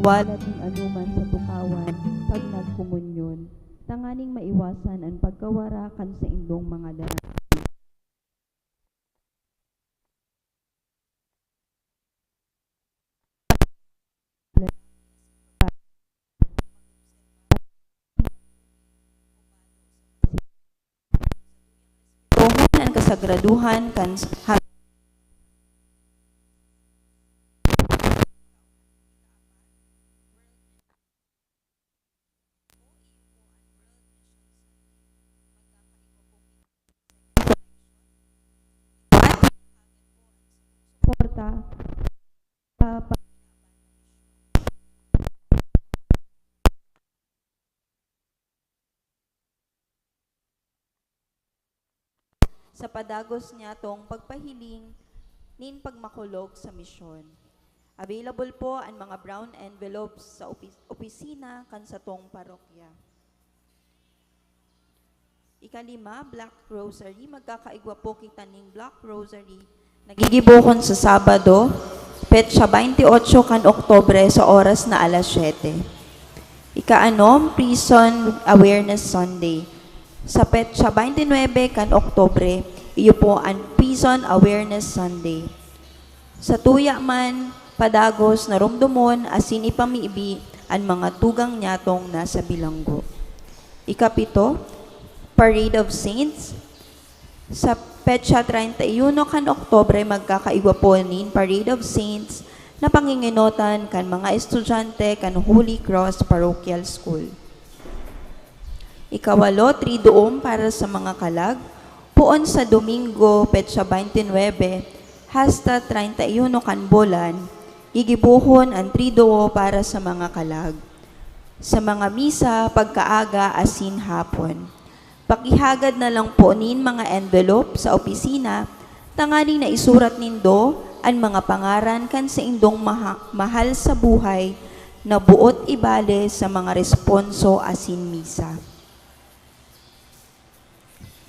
Wala din anuman sa tukawan pag nagkomunyon, tanganing maiwasan ang pagkawarakan sa indong mga dara. Tungon ang kasagraduhan kan porta sa padagos niya tong pagpahiling nin pagmakulog sa misyon. Available po ang mga brown envelopes sa opisina kan sa tong parokya. Ikalima, Black Rosary. Magkakaigwa po kita ning Black Rosary. Nagigibukon sa Sabado, petsa 28 kan Oktobre sa oras na alas 7. Ikaanom, Prison Awareness Sunday. Sa petsa 29 kan Oktobre, iyo po ang Prison Awareness Sunday. Sa tuya man, padagos na rumdumon asin ipamiibi ang mga tugang nyatong nasa bilanggo. Ikapito, Parade of Saints. Sa petsa 31 kan Oktobre, magkakaigwa po nin Parade of Saints na panginginotan kan mga estudyante kan Holy Cross Parochial School. Ikawalo, Triduum para sa mga kalag. Puon sa Domingo, petsa 29, hasta 31 kan bulan, igibuhon ang Triduo para sa mga kalag. Sa mga misa, pagkaaga, asin hapon. Pakihagad na lang po nin mga envelope sa opisina, tanganing na isurat nindo ang mga pangaran kan sa indong mahal sa buhay na buot ibale sa mga responso asin misa.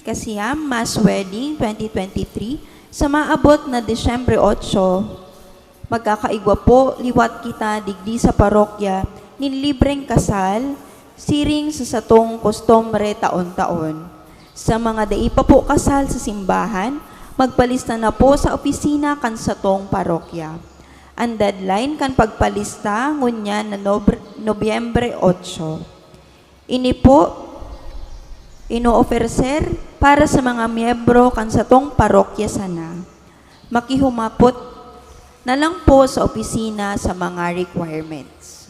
Kasiyam, Mass Wedding 2023, sa maabot na Disyembre 8, magkakaigwa po liwat kita digdi sa parokya nin libreng kasal, siring sa satong kustombre taon-taon. Sa mga dai pa po kasal sa simbahan, magpalista na po sa opisina kan satong parokya. Ang deadline kan pagpalista ngunya na Nobyembre 8. Ini po ino-offerser para sa mga miyembro kan satong parokya sana. Makihumapot na lang po sa opisina sa mga requirements.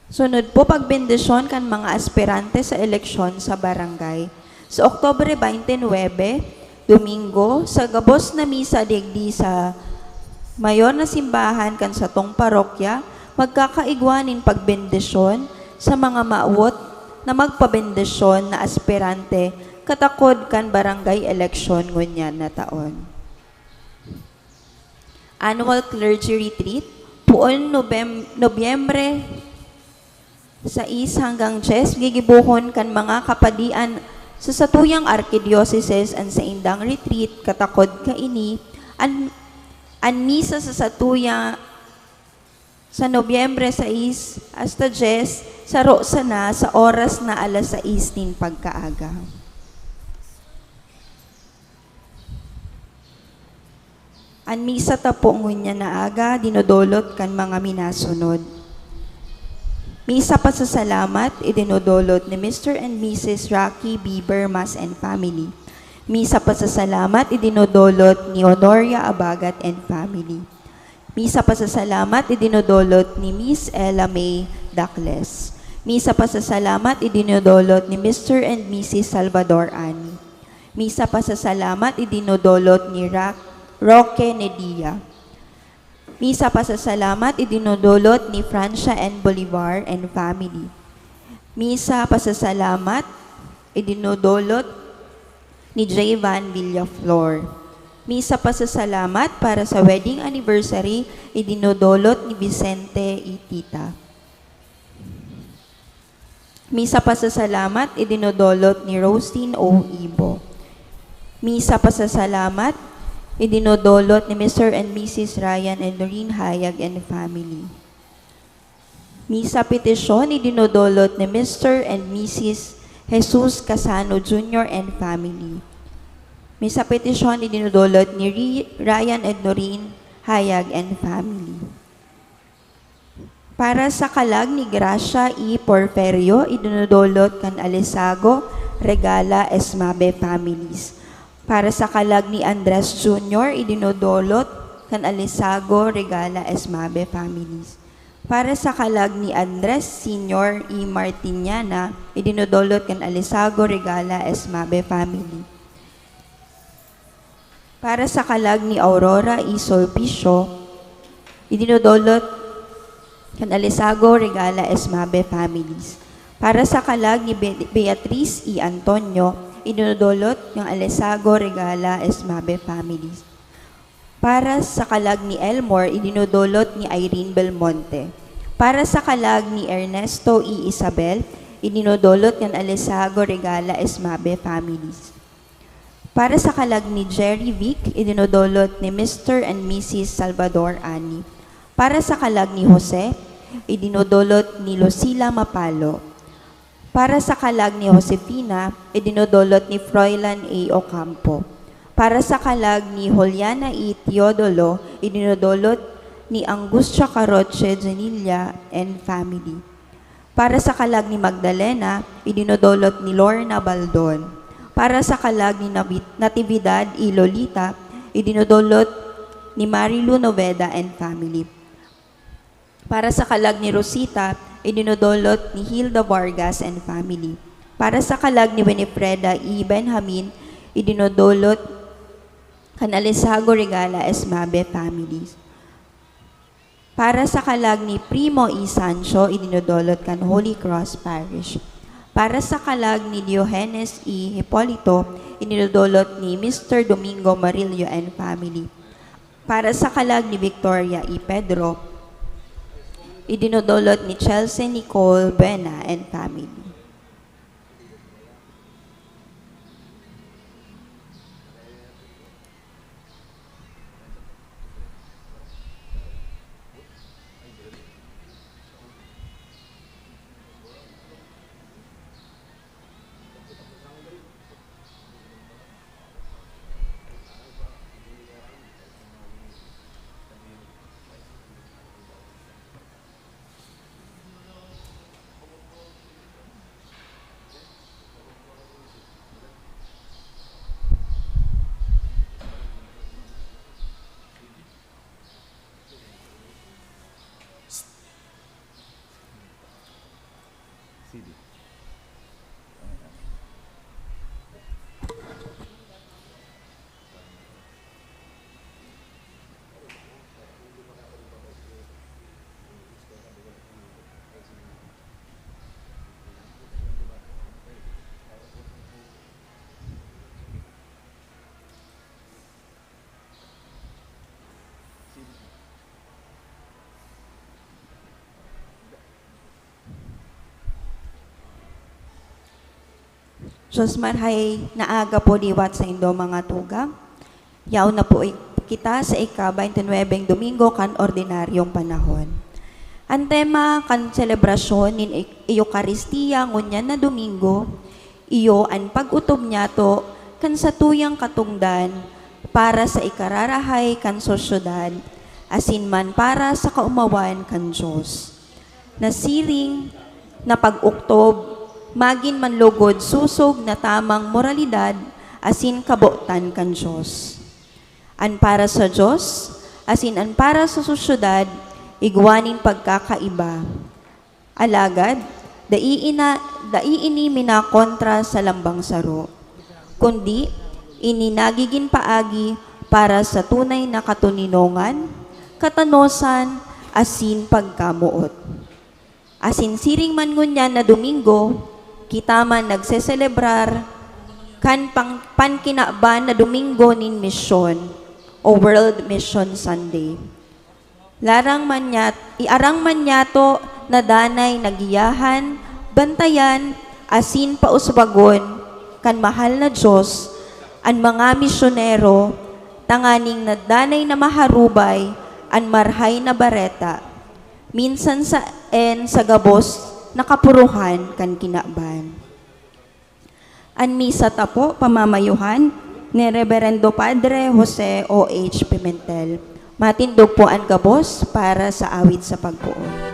Sunod po pagbendisyon kan mga aspirante sa eleksyon sa barangay. Sa Oktubre 29, Domingo, sa gabos na misa digdi sa mayor na simbahan kan sa tong parokya, magkakaigwanin pagbendisyon sa mga maawot na magpabendisyon na aspirante katakod kan barangay eleksyon ngunyan na taon. Annual Clergy Retreat, puon Nobyembre 6 hanggang 10, gigibuhon kan mga kapadian sa satuyang arkidiocese an sa indang retreat katakod kaini an misa sa satuya sa Nobyembre 6 hasta 10 sa Rosana sa oras na alas 6 nin pagkaaga. An misa tapo ngunya na aga dinodolot kan mga minasunod. Misa pasasalamat idinodolot ni Mr. and Mrs. Rocky B. Bermas and family. Misa pasasalamat idinodolot ni Honoria Abagat and family. Misa pasasalamat idinodolot ni Miss Ella May Dacles. Misa pasasalamat idinodolot ni Mr. and Mrs. Salvador Ani. Misa pasasalamat idinodolot ni Roque Nedia. Misa pasasalamat idinodolot ni Francia and Bolivar and family. Misa pasasalamat idinodolot ni J. Van Villaflor. Misa pasasalamat para sa wedding anniversary idinodolot ni Vicente Itita. Misa pasasalamat idinodolot ni Rostin O. Ibo. Misa pasasalamat idinodolot ni Mr. and Mrs. Ryan and Noreen Hayag and family. Misa petisyon, idinodolot ni Mr. and Mrs. Jesus Casano Jr. and family. Misa petisyon, idinodolot ni Ryan and Noreen Hayag and family. Para sa kalag ni Gracia E. Porferio, idinodolot kan Alisago, Regala, Esmabe families. Para sa kalag ni Andres Jr., idinodolot kan Alisago, Regala, Esmabe families. Para sa kalag ni Andres Sr. E. Martiniana, idinodolot kan Alisago, Regala, Esmabe family. Para sa kalag ni Aurora E. Sulpicio, idinodolot kan Alisago, Regala, Esmabe families. Para sa kalag ni Beatriz E. Antonio, idinodolot ng Alisago, Regala, Esmabe families. Para sa kalag ni Elmore, idinodolot ni Irene Belmonte. Para sa kalag ni Ernesto E. Isabel, idinodolot ng Alisago, Regala, Esmabe families. Para sa kalag ni Jerry Vic, idinodolot ni Mr. and Mrs. Salvador Ani. Para sa kalag ni Jose, idinodolot ni Lucila Mapalo. Para sa kalag ni Josefina, idinodolot ni Froilan A. Ocampo. Para sa kalag ni Juliana E. Teodolo, idinodolot ni Angustia Caroche Janilla and family. Para sa kalag ni Magdalena, idinodolot ni Lorna Baldon. Para sa kalag ni Natividad E. Lolita, idinodolot ni Marilu Noveda and family. Para sa kalag ni Rosita, idinodolot ni Hilda Vargas and family. Para sa kalag ni Winifreda E. Benjamin, idinodolot kan Alisago, Regala, Esmabe families. Para sa kalag ni Primo E. Sancho, idinodolot kan Holy Cross Parish. Para sa kalag ni Diogenes E. Hipolito, idinodolot ni Mr. Domingo Marillo and family. Para sa kalag ni Victoria E. Pedro, idinodolot ni Chelsea Nicole Bena and family. Diyos marhay naaga po diwat sa indo mga tuga. Yaw na po kita sa ika-29 Domingo kan ordinaryong panahon. Ang tema kan selebrasyon nin Eucharistia ngunyan na Domingo, iyo ang pag-utob niya to kan sa tuyang katungdan para sa ikararahay kan sosyudad, asin man para sa kaumawan kan Diyos. Nasiring na pag-uktob, magin manlugod susog na tamang moralidad, asin kabotan kan Diyos. An para sa Diyos, asin an para sa sosyudad, igwanin pagkakaiba. Alagad, daiini minakontra sa lambang saro, kundi ininagigin paagi para sa tunay na katuninongan, katanosan, asin pagkamuot. Asin siring man ngunyan na Domingo, kita man nagseselebrar kan pankinaban na Domingo nin misyon o World Mission Sunday. Iarang man yato na danay nagiyahan, bantayan, asin pausbagon kan mahal na Diyos, ang mga misyonero tanganing nadanay na maharubay, an marhay na bareta, minsan sa gabos, nakapuruhan kan kinaban. An misa tapo, pamamayuhan, ni Reverendo Padre Jose O.H. Pimentel. Matindog po ang gabos para sa awit sa pagpuon.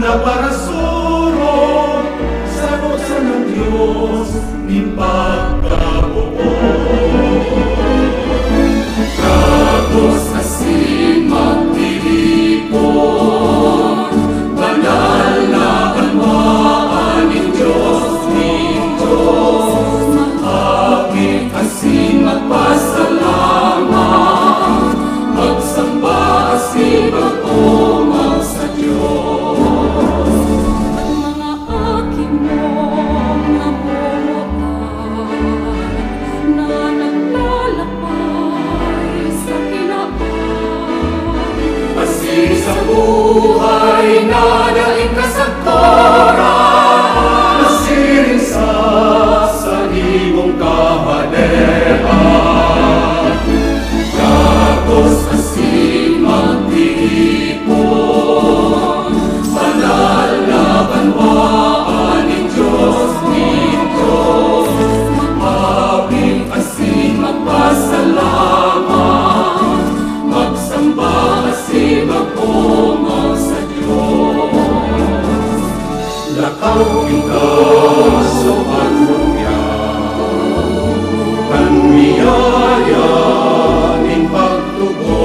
Na para suro sa buksan ng Diyos ni pagkabuo. Tapos asin magtiripon, banal na kalmaan ng Diyos ni Diyos. Aking asin magpasalamat, magsamba asin mag-umang sa Diyos. Sa buhay na daing kasagparan, nasiring sa ibong kahanean. Tapos asin magtipon, banal na banwaan ng Diyos ni Diyos. Maping asin magpasalamat, magsamba asin mag-umang sa Diyos. Lakaw ikaw sa pagmumyaw, kanmiyaya ning pagtubo,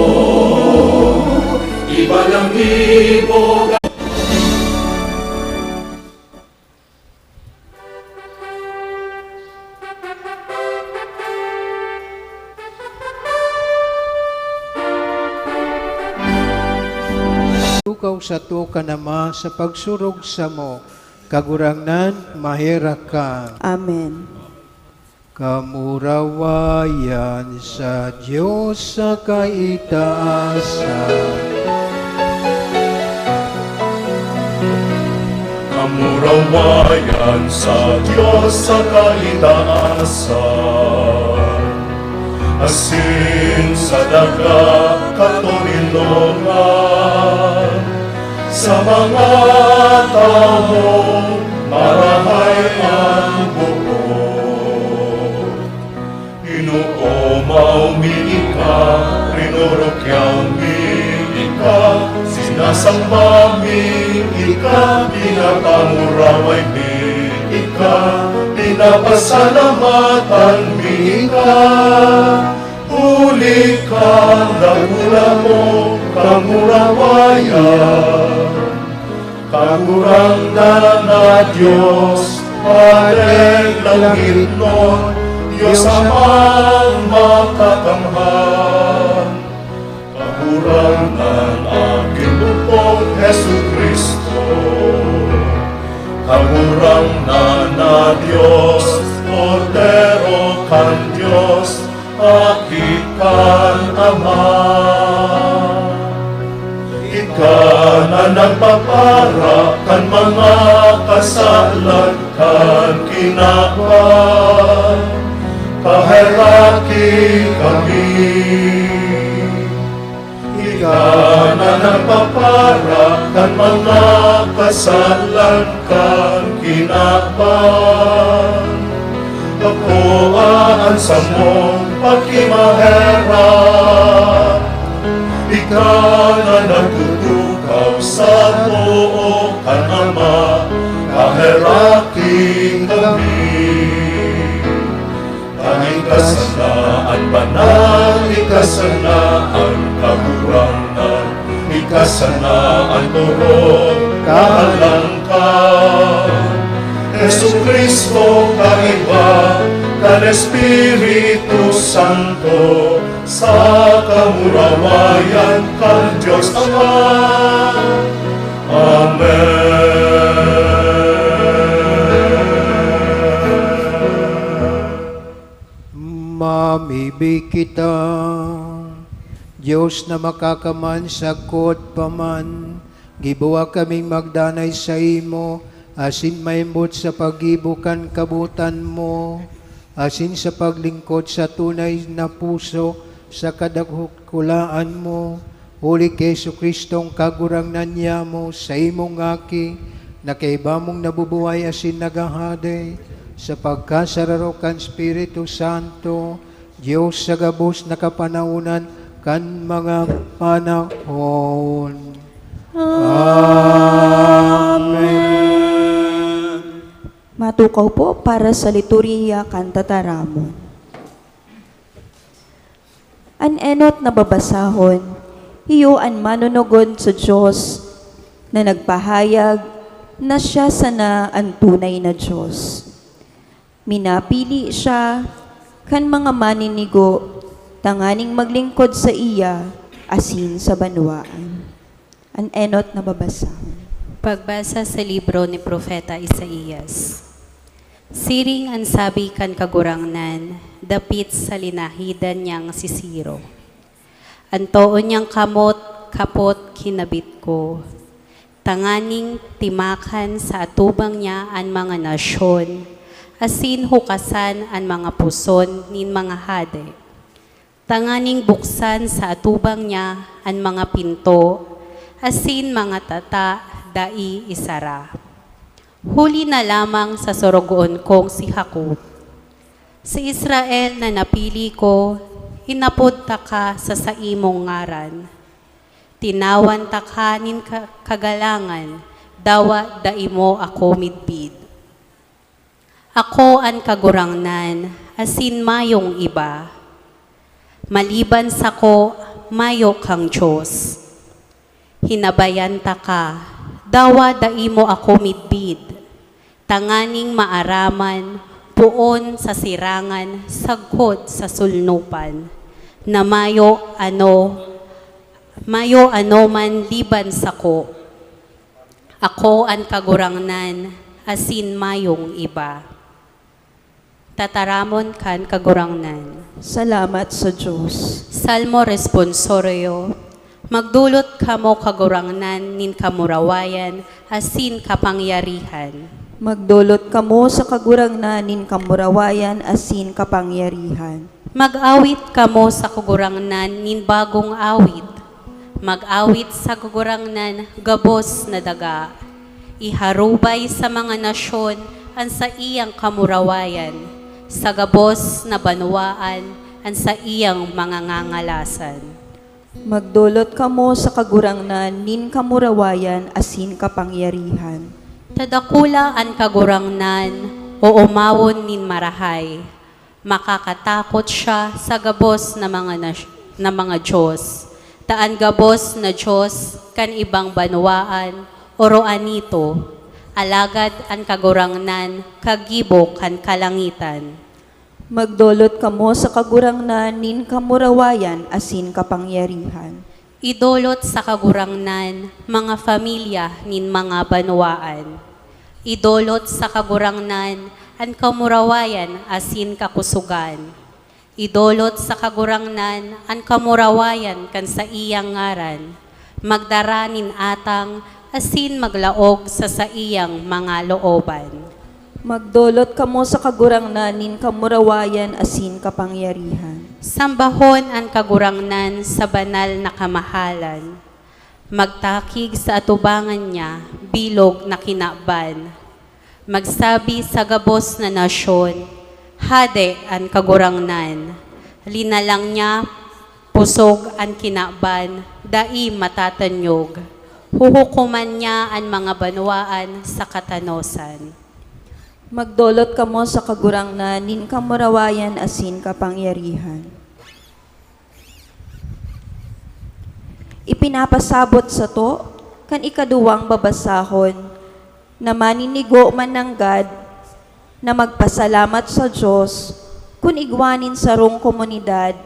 iba lang ibog. Tukaw sa to kanama sa pagsurog sa mo, kagurangnan mahera ka. Amen. Kamurawayan sa Diyos sa kaitaasan. Kamurawayan sa Diyos sa kaitaasan. Asin sa daga katolinongan, sa mga taong marahay ang buo. Inuomaw miika, rinurokyaw miika, sinasamba miika, pinapamuraway miika, pinapasalamatan miika. Huli ka, dagula mo, kamurawayan. Kagurang na Diyos, Padre langit nun, Diyos amang makakamhan. Kagurang ng aking bukong Jesu Kristo, kagurang na Diyos, Cordero kan Diyos, akikan Ama. Ika na nagpapara kan mga kasalan kan kinaban, kaheraki kami. Ika na nagpapara kan mga kasalan kan kinaban, kapuaan sa mong pagkimahera. Ika na nagtutukan sa tuo kan Ama, kaheraking kami. Ang ikasanaan banal, ikasanaan kagurangan, ikasanaan turong kaalangkan. Jesucristo kaiba, kan Espiritu Santo, sa kamurawayan kan Diyos Ama. Mamibig kita, Diyos na makakaman sa kot paman, gibuwa kaming magdanay sa imo, asin maimbot sa pagibukan kabutan mo, asin sa paglingkod sa tunay na puso, sa kadaghukulaan mo, uli kay Jesucristong kagurangnan niya mo, sa imong aki, na kaiba mong nabubuhay asin nagahaday, sa pagkasararokan Espiritu Santo, Diyos sa gabos na kapanahunan, kan mga panahon. Amen. Matukaw po para sa liturhiya kan tataramon. An enot na babasahon, iyo an manunugon sa Diyos na nagpahayag na siya sana ang tunay na Diyos. Minapili siya kan mga maninigo, tanganing maglingkod sa iya, asin sa banwaan. An enot na babasahon. Pagbasa sa libro ni Propeta Isaías. Siring ang sabi kan kagurangnan, dapit sa linahidan niyang sisiro. Antoon niyang kamot, kapot, kinabit ko. Tanganing timakan sa atubang niya ang mga nasyon, asin hukasan ang mga puson nin mga hade. Tanganing buksan sa atubang niya ang mga pinto, asin mga tata, dai isara. Huli na lamang sa sorogoon kong si Jacob. Si Israel na napili ko, inapod ta ka sa saimong ngaran. Tinawan ta ka nin kagalangan, dawa daimo ako midbid. Ako ang kagurangnan, asin mayong iba. Maliban sa ko, mayo kang Diyos. Hinabayan ta ka, dawa daimo ako midbid. Tanganing maaraman, puon sa sirangan, sagkod sa sulnupan. Na mayo ano man liban sa ko. Ako ang kagurangnan, asin mayong iba. Tataramon kan kagurangnan. Salamat sa Diyos. Salmo responsorio. Magdulot kamo kagurangnan nin kamurawayan, asin kapangyarihan. Magdulot kamo sa kagurangnan nin kamurawayan asin kapangyarihan. Mag-awit kamo sa kagurangnan nin bagong awit. Mag-awit sa kagurangnan gabos na daga. Iharubay sa mga nasyon ang sa iyang kamurawayan. Sa gabos na banwaan ang sa iyang mga ngangalasan. Magdulot kamo sa kagurangnan nin kamurawayan asin kapangyarihan. Tadakula ang kagurangnan o umawon nin marahay. Makakatakot siya sa gabos na mga Diyos. Taan gabos na Diyos kan ibang banwaan o roanito. Alagad ang kagurangnan, kagibo kan kalangitan. Magdulot kamo sa kagurangnan nin kamurawayan asin kapangyarihan. Idolot sa kagurangnan, mga pamilya nin mga banwaan. Idolot sa kagurangnan, ang kamurawayan asin kakusugan. Idolot sa kagurangnan, ang kamurawayan kan sa iyang ngaran. Magdaranin atang, asin maglaog sa iyang mga looban. Magdulot kamo sa kagurangnan nin kamurawayan asin kapangyarihan. Sambahon ang kagurangnan sa banal na kamahalan. Magtakig sa atubangan niya, bilog na kinaban. Magsabi sa gabos na nasyon, hade ang kagurangnan. Linalang niya, pusog ang kinaban, dai matatanyog. Huhukuman niya ang mga banwaan sa katanosan. Magdolot kamo sa kagurangnan, nin kamurawayan asin kapangyarihan. Ipinapasabot sa to, kan ikaduwang babasahon, na maninigo man ng God, na magpasalamat sa Diyos, kun igwanin sa rong komunidad,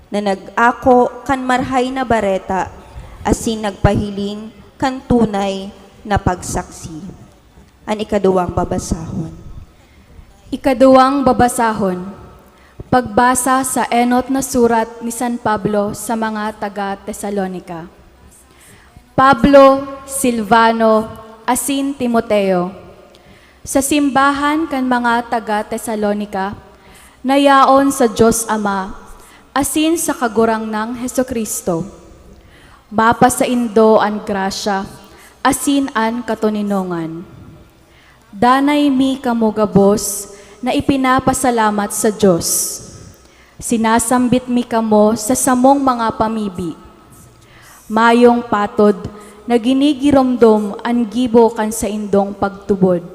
na nag-ako kan marhay na bareta, asin nagpahiling kan tunay na pagsaksi. An ikaduwang babasahon. Ikaduwang babasahon. Pagbasa sa enot na surat ni San Pablo sa mga taga-Tesalonika. Pablo, Silvano, asin Timoteo. Sa simbahan kan mga taga-Tesalonika, nayaon sa Diyos Ama, asin sa kagurang ng Hesukristo. Mapa sa indo an grasya, asin an katuninongan. Danay mi kamugabos na ipinapasalamat sa Diyos. Sinasambit mi kamo sa samong mga pamibi. Mayong patod na ginigiromdom an gibo kan sa indong pagtubod.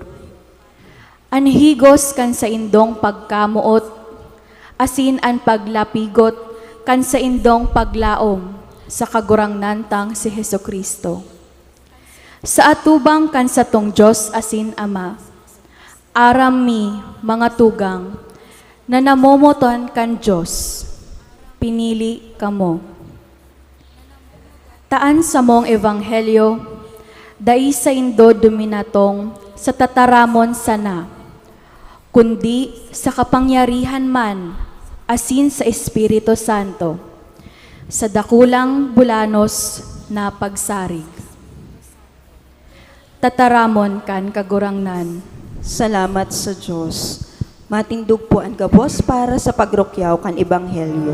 An higos kan sa indong pagkamuot, asin an paglapigot kan sa indong paglaom sa kagurangnan tang si Hesukristo. Sa atubang kan sa tong Diyos asin Ama, aram mi mga tugang na namomoton kan Diyos, pinili kamo. Taan sa mong ebanghelyo, dai sa indo duminatong sa tataramon sana, kundi sa kapangyarihan man, asin sa Espiritu Santo, sa dakulang bulanos na pagsarig. Tataramon kan kagurangnan. Salamat sa Diyos. Matindog po ang gabos para sa pagrukyaw kan ebanghelyo.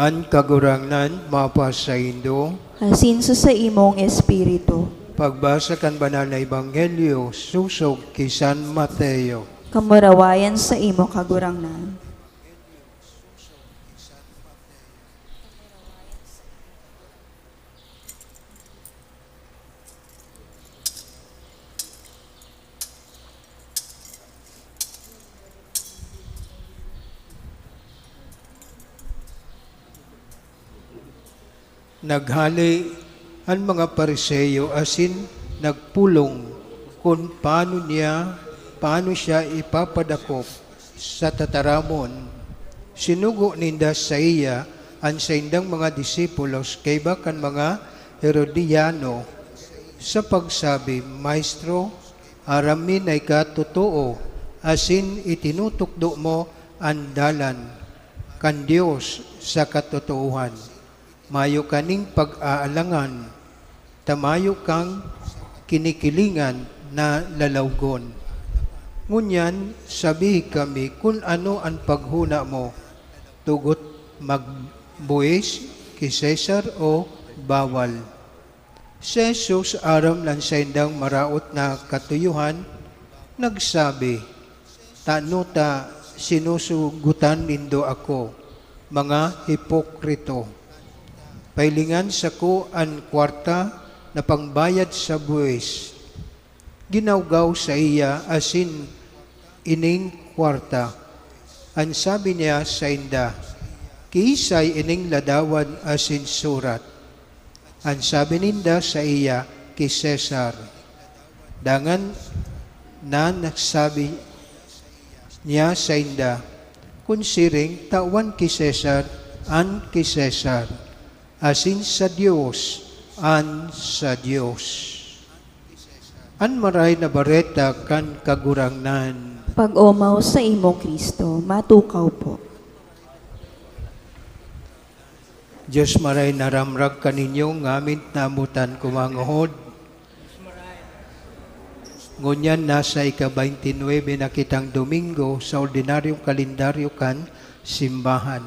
An kagurangnan mapa sa indo, Asin sa imong espiritu. pagbasa kan banal na ebanghelyo susog kay San Mateo. Kamurawayan sa imo kagurangnan. Naghali ang mga Pariseyo asin nagpulong kung paano niya paano siya ipapadakop sa tataramon. Sinugo ninda sa iya ang sa indang mga disipulos kay bakan mga Herodiano sa pagsabi, Maestro, aramin ay katotoo, asin itinutukdo mo ang dalan kan Dios sa katotoohan. Mayo kaning pag-aalangan, tamayo kang kinikilingan na lalawgon. Ngunyan, sabi kami kung ano ang paghuna mo, tugot magbuwis kay Cesar o bawal. Si Jesus aram lang sa indang maraot na katuyuhan, nagsabi, Tano ta sinusugutan nindo ako, mga hipokrito. Pailingan sa ko ang kwarta na pangbayad sa buwis. Ginawgaw sa iya asin ining kwarta. Ang sabi niya sa inda, kiisay ining ladawan asin surat. Ang sabi ninda sa iya, ki Cesar. Dangan na nagsabi niya sa inda, kung siring tawan ki Cesar, an ki Cesar, asin sa Dios, an sa Dios. An maray na bareta kan kagurangnan. Pag-omaw sa imo, Kristo, matukaw po. Diyos maray naramrag kaninyo ngamit namutan kumanguhod. Ngunyan nasa ika-29 na kitang Domingo sa ordinaryong kalendaryo kan simbahan.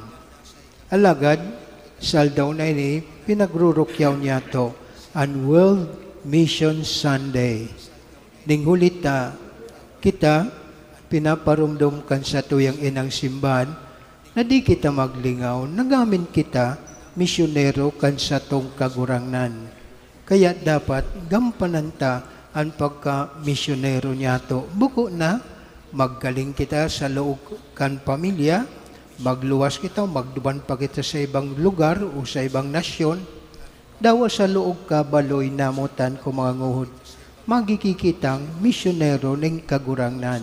Alagad, saldaw na ini, pinagrurukyaw niya to ang World Mission Sunday. Ninghulita, kita pinaparumdum kan sa tuyang inang simbahan na di kita maglingaw, nagamin kita misyonero kan sa tong kagurangnan. Kaya dapat gampananta ang pagka-misyonero niya to. Buko na, maggaling kita sa loob kan pamilya, magluwas kita, magduban pa kita sa ibang lugar o sa ibang nasyon, dawa sa loob ka baloy namutan ko mga nguhod, magikikitang misyonero ng kagurangnan.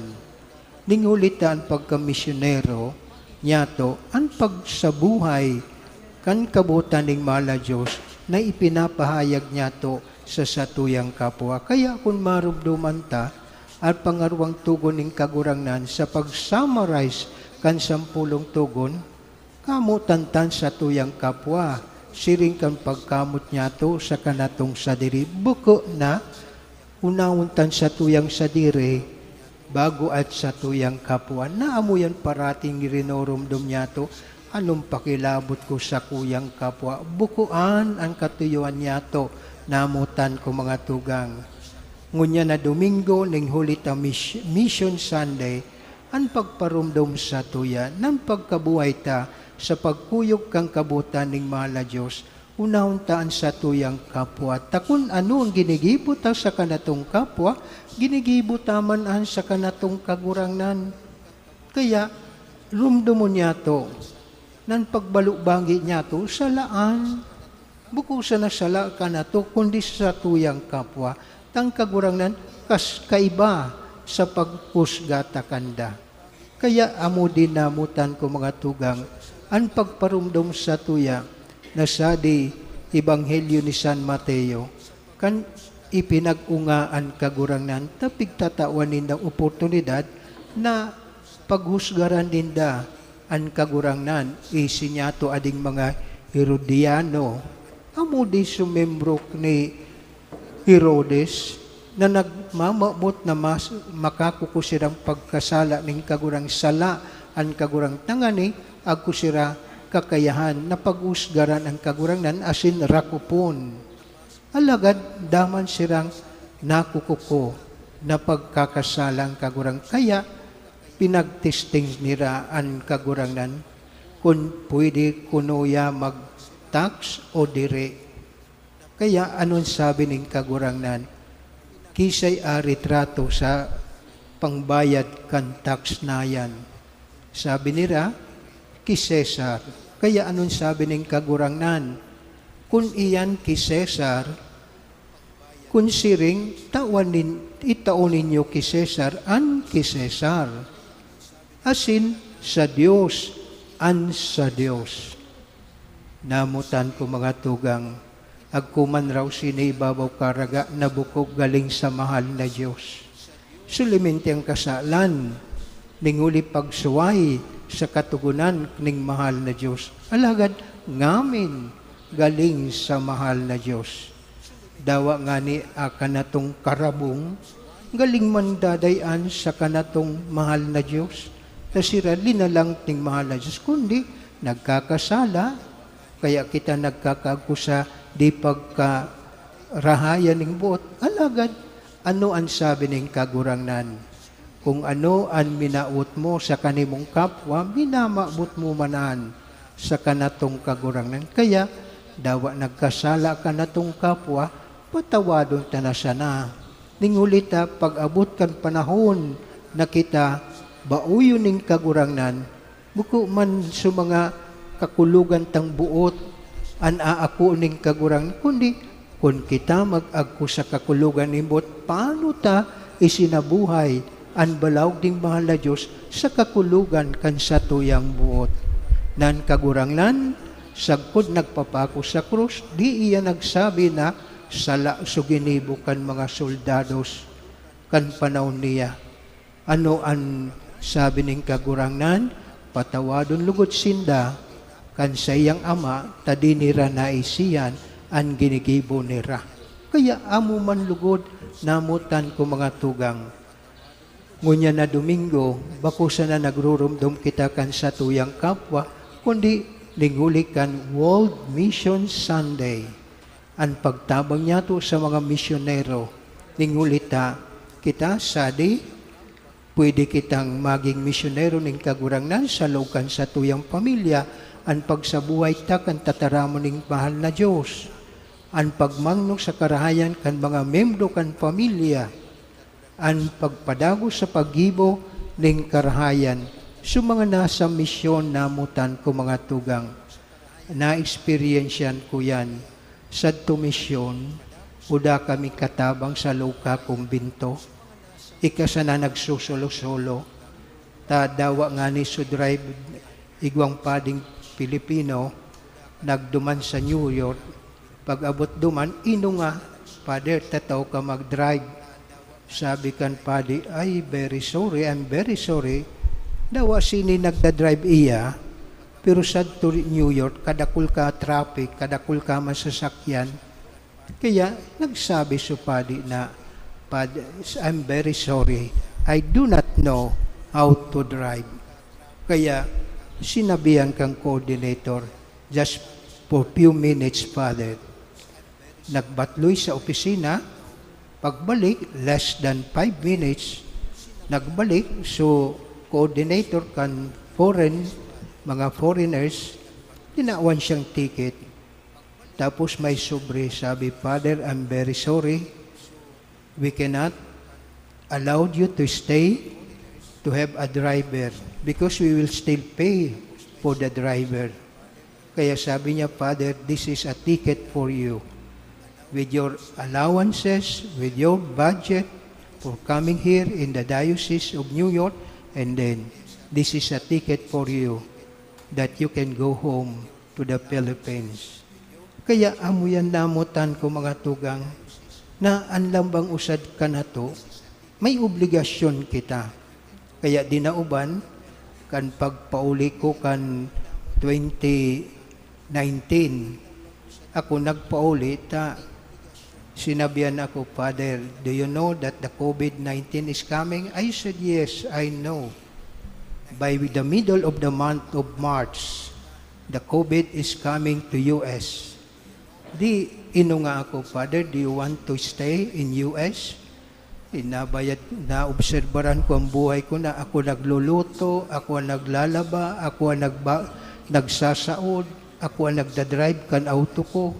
Ningulita ang pagka-misyonero niya to, ang pagsabuhay kan kabutan ng mala Diyos na ipinapahayag niya to sa satuyang kapwa. Kaya kung marubduman ta at pangarwang tugon ng kagurangnan sa pag-summarize kan 10 tugon, kamutantan sa tuyang kapwa, siring kan pagkamot niya to sa kanatong sadiri. Buko na, unawuntan sa tuyang sadiri, bago at sa tuyang kapwa. Naamuyan parating rinorumdum niya to, anong pakilabot ko sa kuyang kapwa? Bukuan ang katuyuan niya to, namutan ko mga tugang. Ngunya na Domingo, ning hulita Mission Sunday, ang pagparumdom sa tuya, ng pagkabuhay ta, sa pagkuyog kang kabutan ng mala Diyos, unahon taan sa tuyang kapwa. Takun ano ang ginigibot ta sa kanatong kapwa, ginigibot taman an sa kanatong kagurangnan. Kaya, rumdumon niya to, nan pagbalubanggi niya to, salaan. Buko sa nasala ka na to, kundi sa tuyang kapwa, tang kagurangnan, kas kaiba sa pagpusga takanda. Kaya amo din namutan ko mga tugang, ang pagparumdom sa tuya, na sa di Ebanghelyo ni San Mateo, kan ipinag-ungaan kagurangnan, tapig tatawan ninda oportunidad na paghusgaran ninda ang kagurangnan, isinyato ading mga Herodiano, amo di sumembro ni Herodes, na nagmamabot na makakukusirang pagkasala ng kagurang sala ang kagurang tangani, agkusira kakayahan na pag-usgaran ang kagurangnan asin rakupon. Alagad daman sirang nakukuko na pagkakasalang kagurang. Kaya pinagtesting nila ang kagurangnan kung pwede kunuya mag-tax o dire. Kaya anong sabi ng kagurangnan? Kisay aritrato sa pangbayad kan tax na yan. Sabi nila, ki Cesar. Kaya anong sabi ng kagurangnan? Kung iyan ki Cesar, kunsiring itaon ninyo ki Cesar an ki Cesar. Asin sa Dios an sa Dios. Namutan ko mga tugang, agkuman raw sinibabaw karaga na bukog galing sa mahal na Diyos. Suliminti ang kasalan, ninguli pagsuway sa katugunan ning mahal na Diyos. Alagad ngamin galing sa mahal na Diyos. Dawa nga ni kanatong karabong, galing man dadayan sa kanatong mahal na Diyos. Tasira linalang ting mahal na Diyos, kundi nagkakasala, kaya kita nagkakagusa di pagkarahayan ng buot. Alagad, ano ang sabi ng kagurangnan? Kung ano ang minaot mo sa kanimong kapwa, minamaabot mo manan sa kanatong kagurangnan. Kaya, dawa nagkasala kanatong kapwa, patawadon ta na sana. Ningulita, pag-abot kan panahon na kita bauyon ng kagurangnan, buko man sa mga kakulugan tang buot, an aako ning kagurang, kundi kung kita mag-agko sa kakulugan ng buot, paano ta isinabuhay ang balawg ding mahal na Diyos sa kakulugan kan sa tuyang buot. Nan kagurangnan, sagpod nagpapako sa krus, di iya nagsabi na sala suginibo kan mga soldados kan panahon niya. Ano ang sabi ning kagurangnan? Patawadon lugod sinda, kan sa iyang ama, tadinira na isiyan, ang ginigibo nira. Kaya amo man lugod, namutan ko mga tugang. Ngunya na Domingo, bako sana nagrurumdum kita kan sa tuyang kapwa, kundi linguli kan World Mission Sunday. Ang pagtabang niya to sa mga misyonero, lingulita kita sadi, pwede kitang maging misyonero ng kagurangnan sa lukan sa tuyang pamilya, ang pagsabuhay ta kan tataramo ning mahal na Diyos, ang pagmangno sa karahayan kan mga membro kan pamilya, ang pagpadago sa paggibo ning karahayan, sa mga nasa misyon namutan ko mga tugang. Na-experiensyan ko yan sa misyon, uda kami katabang sa luka kumbinto, ikasa na nagsusolo-solo, ta dawa nga ni Sudrive igwang pading Pilipino, nagduman sa New York. Pag-abot duman, ino nga, Father, tataw ka mag-drive. Sabi kan Padi, I'm very sorry. Dawa sini nagda-drive iya, pero sa New York, kadakul ka traffic, kadakul ka masasakyan. Kaya, nagsabi sa Padi na, Padi, I'm very sorry. I do not know how to drive. Kaya, sinabihan kang coordinator, just for few minutes, Father. Nagbatloy sa opisina, pagbalik, less than 5 minutes, nagbalik, so coordinator kan mga foreigners, tinawan siyang ticket. Tapos may sobre, sabi, Father, I'm very sorry. We cannot allow you to stay to have a driver because we will still pay for the driver. Kaya sabi niya, Father, this is a ticket for you. With your allowances, with your budget for coming here in the Diocese of New York, and then this is a ticket for you that you can go home to the Philippines. Kaya amo yan namutan ko mga tugang, na ang lambang usad ka na to, may obligasyon kita. Kaya dinauban, kan pagpauli ko kan 2019, ako nagpauli, sinabihan ako, Father, do you know that the COVID-19 is coming? I said, yes, I know. By the middle of the month of March, the COVID is coming to US. Di, nga ako, Father, do you want to stay in US? Inabayad, naobserbaran ko ang buhay ko na ako nagluluto, ako ang naglalaba, ako ang nagsasaod, ako ang nagdadrive kan auto ko.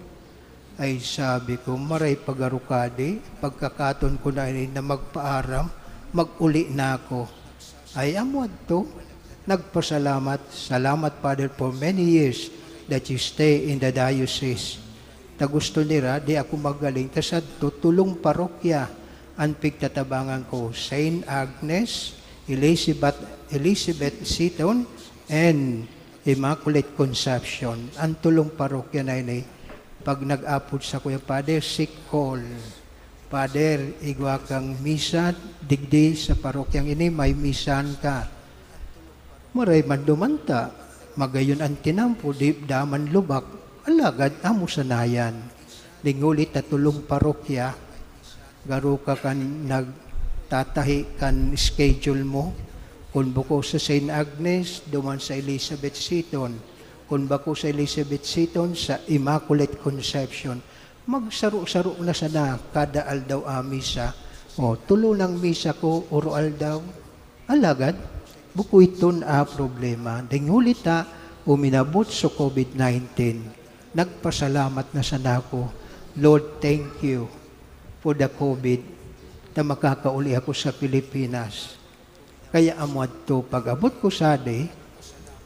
Ay sabi ko, maray pagarukade, pagkakaton ko na magpaaram, mag-uli na ako. Ay amod to, nagpasalamat, salamat Father for many years that you stay in the diocese. Ta gusto nila, di ako magaling. Ta sa tulong parokya, ang pigtatabangan ko, Saint Agnes, Elizabeth Seton, and Immaculate Conception. Ang tulong parokya na ini, pag nag-apod sa Kuya Father, sick call. Father, igwa kang misa, digdi sa parokyang ini, may misan ka. Maray man dumanta, magayon ang tinampo, di daman lubak, alagad amo sanayan. Lingulit at tulong parokya, garo ka kan nagtatahi kan schedule mo. Kung buko sa St. Agnes, duman sa Elizabeth Seton. Kung bako sa Elizabeth Seton, sa Immaculate Conception. Magsaro-saro na sana kada aldaw a misa. O, tulo ng misa ko, oro aldaw. Alagad, buko iton a problema. Dingulita, uminabot sa COVID-19. Nagpasalamat na sana ko. Lord, thank you for the COVID na makakauli ako sa Pilipinas. Kaya amwad to, pag-abot ko sa day,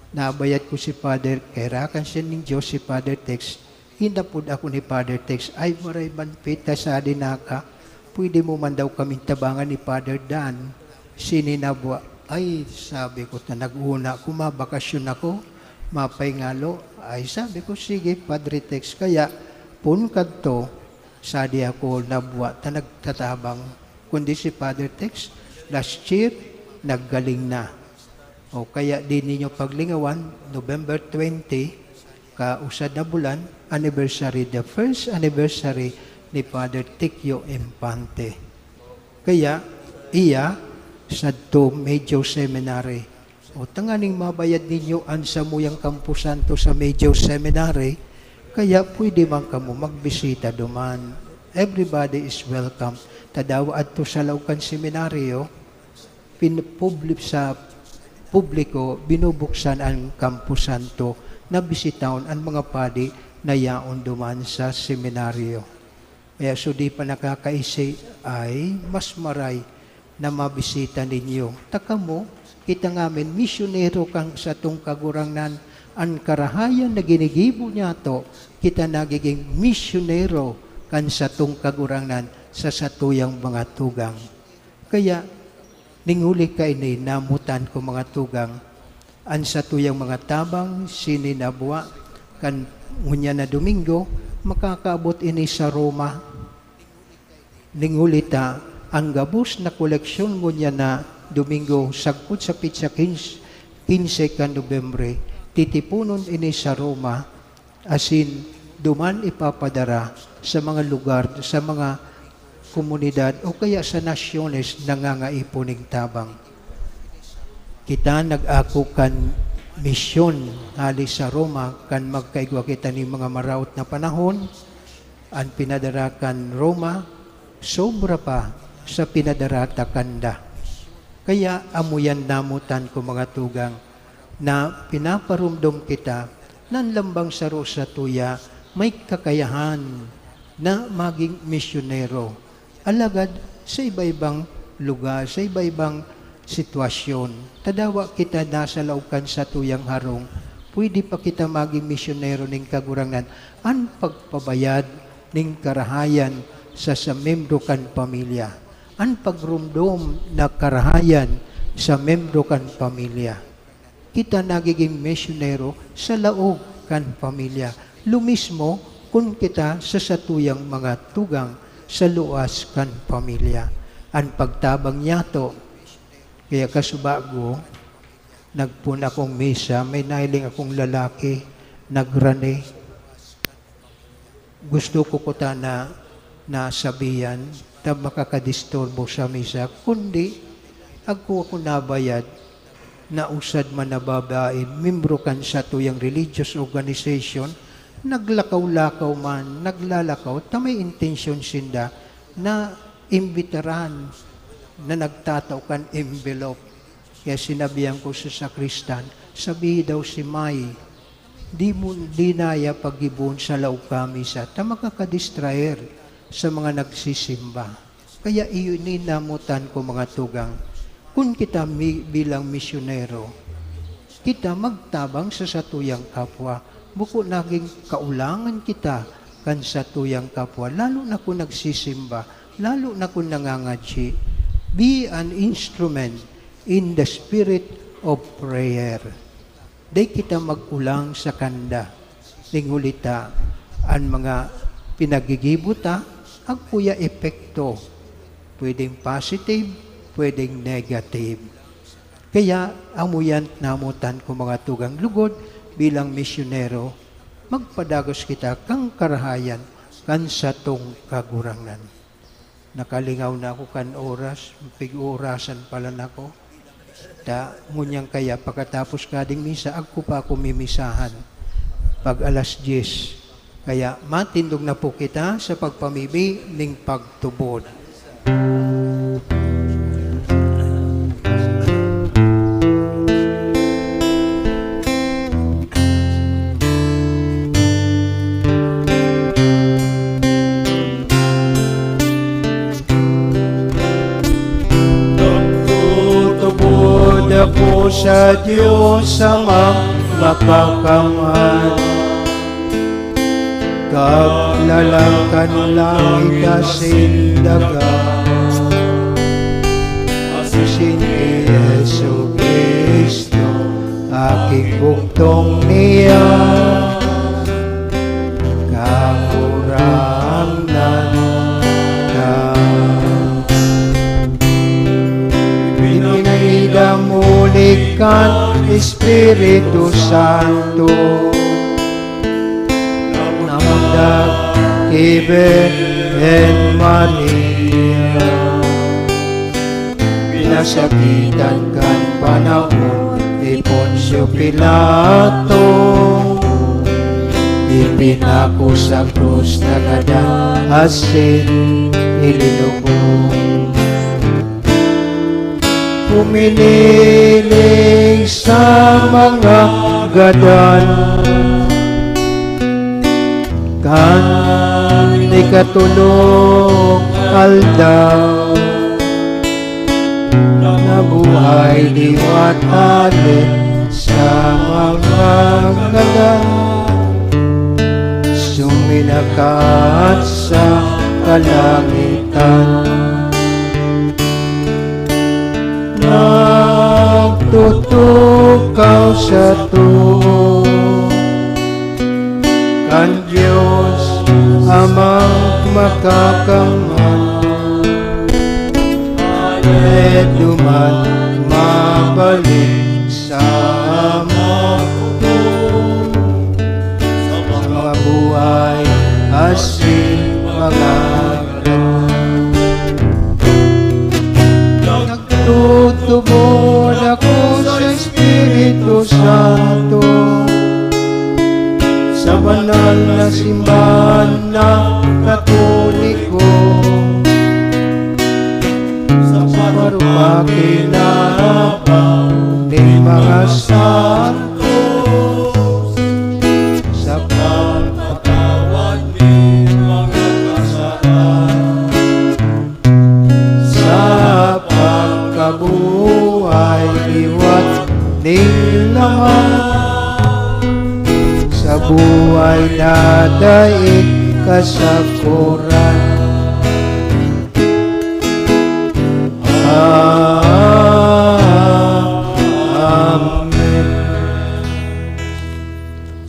nabayad ko si Father, kay rakan siya ng Diyos si Father Tex, hinapod ako ni Father Tex, ay maray manpita sa dinaka, pwede mo man daw kaming tabangan ni Father Dan, sininabwa, ay sabi ko na nag-una, kumabakasyon ako, mapaingalo, ay sabi ko, sige Padre Tex, kaya punkad to, sadi ako nabwa, ta nagtatabang, kundi si Father Tex, last year, naggaling na. O kaya din ninyo paglingawan, November 20, kausad na bulan, anniversary, the first anniversary ni Father Tikyo Infante. Kaya, iya, sa to Medyo Seminary. O tanganing mabayad ninyo ang samuyang Campo Santo sa Medyo Seminary, kaya pwede man kamo magbisita duman. Everybody is welcome. Tadawa at to sa Laucan Seminaryo, pinupublip sa publiko, binubuksan ang Campo Santo na bisitaon ang mga padi na yaon duman sa seminaryo. Kaya so di pa nakakaisi ay mas maray na mabisita ninyo. Taka mo, kita ngamin, misyonero kang sa tong kagurangnan, ang karahayan na ginigibo niya to, kita nagiging misyonero kan sa tong kagurangnan sa satuyang mga tugang. Kaya, ninguli ka ini, namutan ko mga tugang, an sa tuyang mga tabang, sininabwa, kan ngunya na Domingo, makakaabot ini sa Roma. Ningulita, ang gabos na koleksyon ngunya na Domingo, sagput sa pitsa 15 ka Nobyembre, titipunon ini sa Roma, asin duman ipapadara sa mga lugar, sa mga komunidad, o kaya sa nasyones nangangaipuning tabang. Kita nag-ako kan misyon hali sa Roma kan magkaigwa kita ni mga maraot na panahon ang pinadarakan Roma sobra pa sa pinadarata kanda. Kaya amuyan namutan ko mga tugang na pinaparumdom kita nan lambang saro sa tuya may kakayahan na maging misyonero. Alagad sa iba-ibang lugar, sa iba-ibang sitwasyon. Tadawa kita nasa laukan sa tuyang harong, pwede pa kita maging misyonero ning kagurangan, ang pagpabayad ning karahayan sa membro kan pamilya. Ang pagrumdom na karahayan sa membro kan pamilya. Kita nagiging misyonero sa laog kan pamilya. Lumismo kung kita sa satuyang mga tugang sa luas kan pamilya. Ang pagtabang niya to, kaya kasubago, nagpuna akong misa, may nailing akong lalaki, nagrane. Gusto ko ta na nasabihan, na makakadisturbo sa misa, kundi ako nabayad, na usad man na babae, membro kan sa tuyang religious organization, naglakaw-lakaw man, naglalakaw, tamay intention sinda na imbitaran na nagtataw kan envelope. Kaya sinabihan ko sa sakristan, sabihin daw si May, di naya pag-ibon sa laog kami sa ta makakadistrayer sa mga nagsisimba. Kaya iyon namutan ko mga tugang, kung kita bilang misyonero, kita magtabang sa satuyang kapwa, buko naging kaulangan kita kan sa tuyang kapwa, lalo na kung nagsisimba, lalo na kung nangangadji. Be an instrument in the spirit of prayer. Di kita magulang sa kanda, tingulita, ang mga pinagigibuta, ang kuya epekto. Pwedeng positive, pwedeng negative. Kaya, amuyant namutan ko mga tugang lugod bilang misyonero, magpadagos kita kang karahayan kan sa tong kagurangan. Nakalingaw na ako kan oras, pig-orasan pala na ko. Ngunyang kaya pagkatapos kading misa, agko pa ako mimisahan pag alas 10. Kaya matindog na po kita sa pagpamibi ning pagtubod. Nagtutubod ako sa Diyos Amang makakamay. Kaglalangkan langit asin daga, asin ni Yesu Cristo, aking buktong niya, kakurangan na. Pininidamulikan Espiritu Santo, Kibe and Maria, pinasakitan kan panahon ni Poncio Pilato, ipinako sa krus na kadang asin ililubog. Puminiling sa mga gadan, kan ikatulong aldaw, nabuhay liwat alin sa mga galang, suminakat sa kalangitan. Nagtutukaw sa tuwa kan Diyos Amang makakamay, duman mabalik sa amang sa mga buhay asin mga nagtutubod ako sa Espiritu Santo, sa banal na simbahan na Katoliko, sa parumakinabang ng mga santo, sa pagpatawad ng mga kasalanan, sa pagkabuhay liwat ng laman, sa buhay na daig kasakuran. Amen.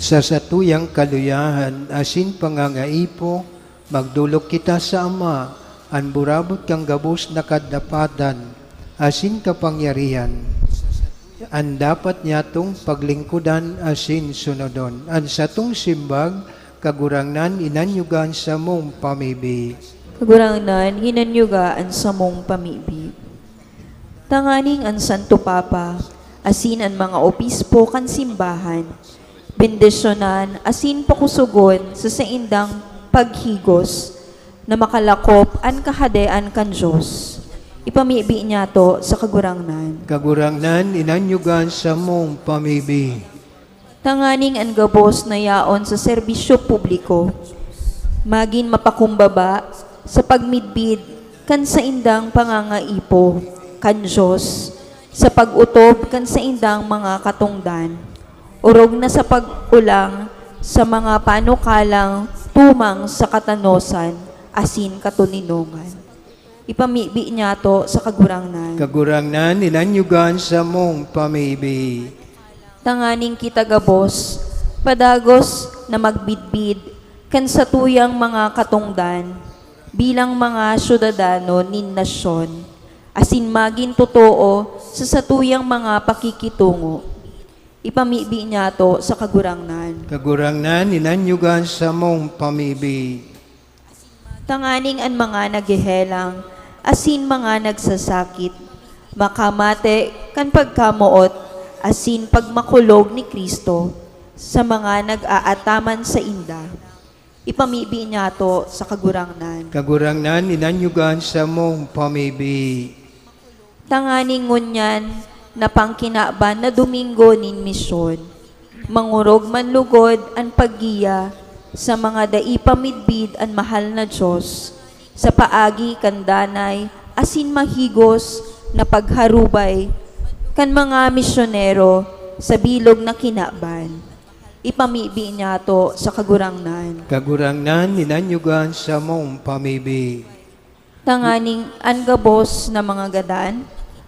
Sa satuyang kaluyahan, asin pangangaipo, magdulog kita sa Ama, anburabot kang gabos na kadapatan, asin kapangyarihan. Ang dapat niya tong paglingkudan asin sunodon. Ang satong simbag, kagurangnan inanyugan sa mong pamibi. Kagurangnan, hinanyugaan sa mong pamibi. Tanganing ang Santo Papa, asin ang mga obispo kan simbahan, bendisyonan, asin pakusugon sa saindang paghigos, na makalakop ang kahadean kan Diyos. Ipamibi niya to sa kagurangnan. Kagurangnan inanyugan sa mong pamibi. Tanganing ang gabos na yaon sa serbisyo publiko, maging mapakumbaba sa pagmidbid kan sa indang pangangaipo kan Diyos, sa pag-utob kan sa indang mga katungdan, urog na sa pag-ulang sa mga panukalang tumang sa katanosan, asin katuninongan. Ipamibi niya to sa kagurangnan. Kagurangnan inanyugan sa mong pamibi. Tanganing kita gabos, padagos na magbidbid, kan sa tuyang mga katungdan, bilang mga syudadano nin nasyon, asin maging totoo sa satuyang mga pakikitungo. Ipamibi niya to sa kagurangnan. Kagurangnan inanyugan sa mong pamibi. Tanganing ang mga nagihelang, asin mga nagsasakit, makamate kan pagkamuot, asin pagmakulog ni Kristo sa mga nag-aataman sa inda. Ipamibi niya to sa kagurangnan. Kagurangnan inanyugan sa mong pamibi. Tanganing ngunyan na pangkinaban na Domingo nin misyon, mangurog man lugod ang paggiya sa mga daipamidbid ang mahal na Diyos, sa paagi kandanay, asin mahigos na pagharubay, kan mga misyonero sa bilog na kinaban. Ipamibi niya to sa kagurangnan. Kagurangnan inanyugan sa mong pamibi. Tanganing angabos na mga gadan,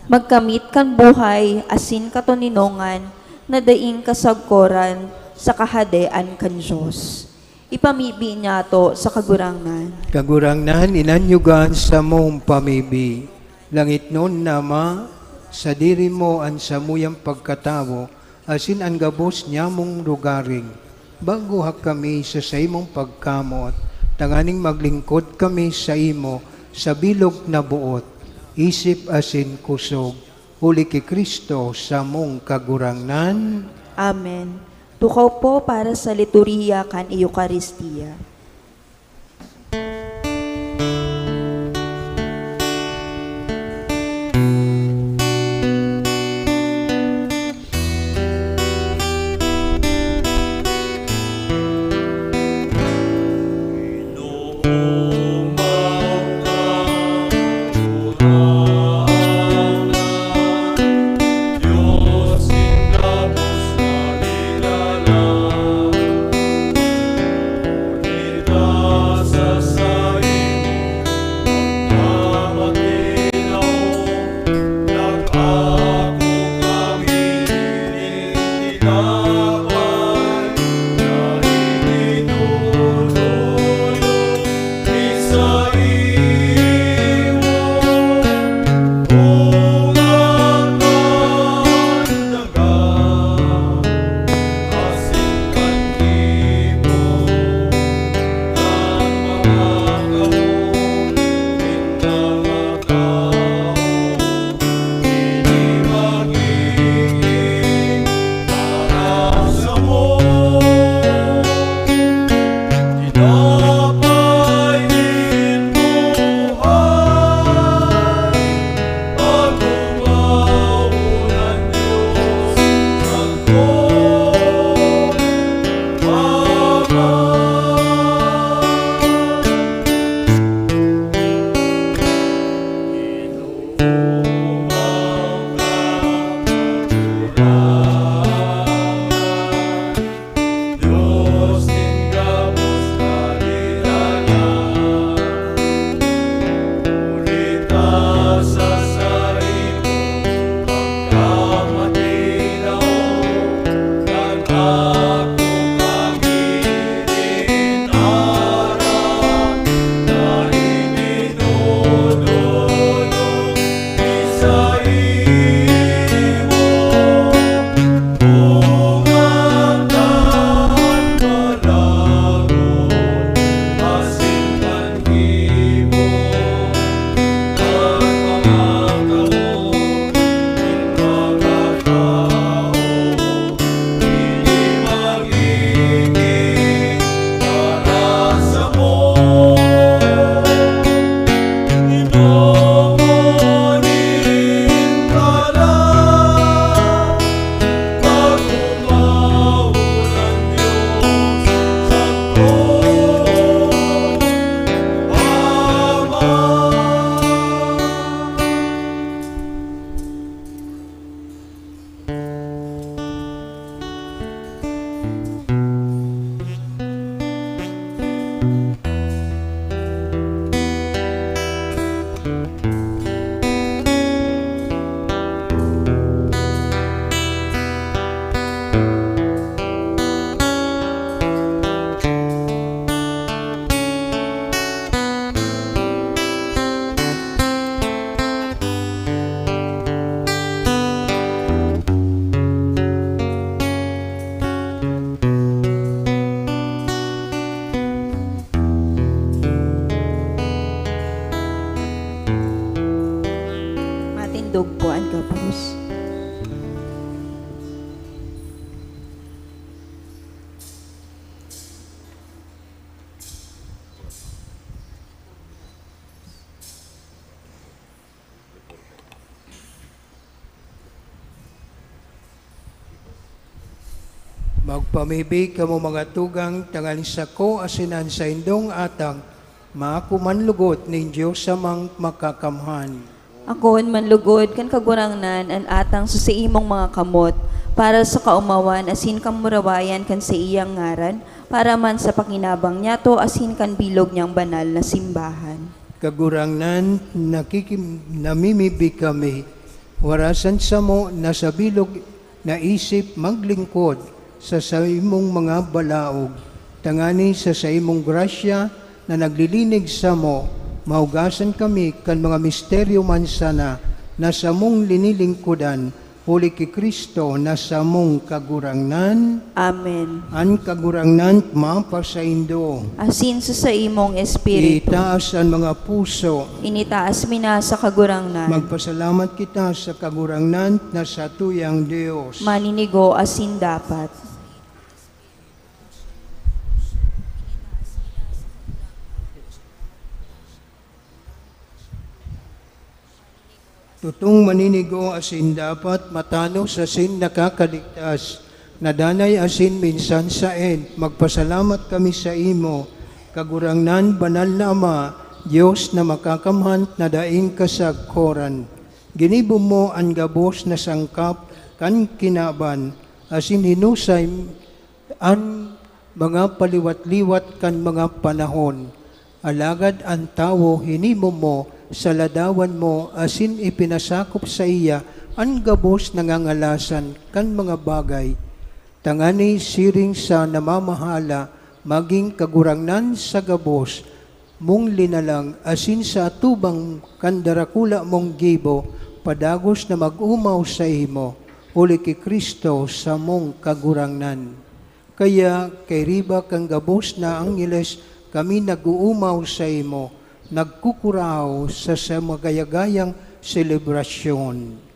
magkamit kan buhay asin katuninongan na daing kasagkoran sa kahadean kan Diyos. Ipamibi niya to sa kagurangnan. Kagurangnan inanyugan sa mong pamibi. Langit nun nama, sa diri mo ang samuyang pagkatawo, asin ang gabos niya mong lugaring. Bago kami sa imong pagkamot, tanganing maglingkod kami sa imo, sa bilog na buot, isip asin kusog, huli ki Kristo sa mong kagurangnan. Amen. Tukaw po para sa liturhiya kan Eucharistia. Sa tugpo ang gabos. Magpamibig kamo mga tugang tangal sako asinan sa indong atang makumanlugot ning Dios sa makakamhan. Akon manlugod kan kagurangnan an atang susiimong mga kamot para sa kaumawan asin kamurawayan kan sa iyang ngaran para man sa pakinabang niya to asin kan bilog niyang banal na simbahan. Kagurangnan namimibig kami warasan sa mo na sa bilog na isip maglingkod sa imong mga balaog, tangani sa imong grasya na naglilinig sa mo, mahugasan kami kan mga misteryo man sana na sa mong linilingkudan, huli ki Kristo na sa mong kagurangnan, Amen. an kagurangnan mapasaindo. Asin sa imong espiritu, Itaas ang mga puso, initaas mina sa kagurangnan, magpasalamat kita sa kagurangnan na sa tuyang Diyos. maninigo asin dapat. Tutong maninigo asin dapat matano sa sin nakakaligtas, na danay asin minsan sa magpasalamat kami sa imo, kagurangnan banal na Ama, Diyos na makakamhan na daing kasagkoran. Ginibo mo ang gabos na sangkap kan kinaban, asin hinusay ang mga paliwat-liwat kan mga panahon. Alagad ang tawo hinimo mo, sa ladawan mo asin ipinasakop sa iya ang gabos nangangalasan kan mga bagay. Tangani siring sa namamahala maging kagurangnan sa gabos mong linalang asin sa atubang kandarakula mong gibo padagos na mag-umaw sa imo uli ki Kristo sa mong kagurangnan. Kaya kay riba kang gabos na angeles kami nag-uumaw sa imo, nagkukuraw sa magayagayang selebrasyon.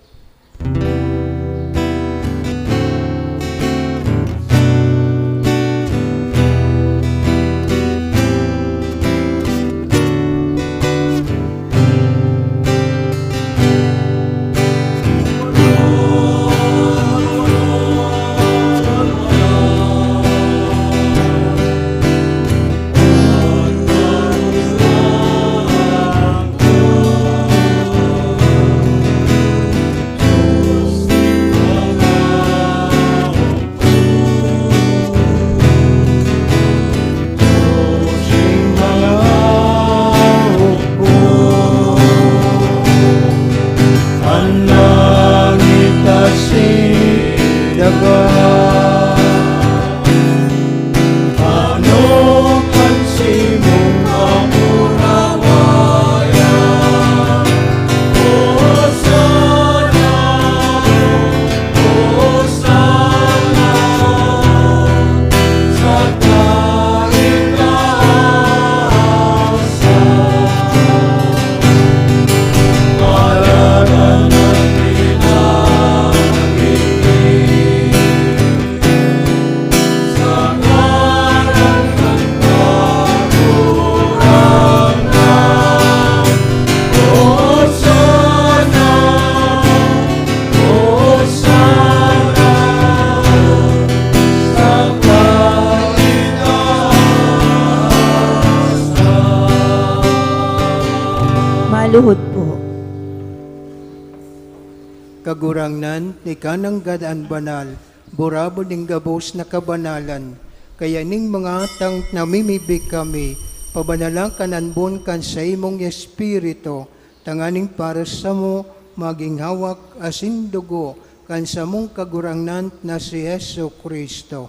Maluhod po. Kagurangnan, ni kanang gadaan banal, burabo ning gabos na kabanalan, kaya ning mga atang namimibig kami, pabanalang kananbon kan sa imong espiritu, tanganing para sa mo, maging hawak asin dugo, kan sa mong kagurangnan na si Yesu Kristo.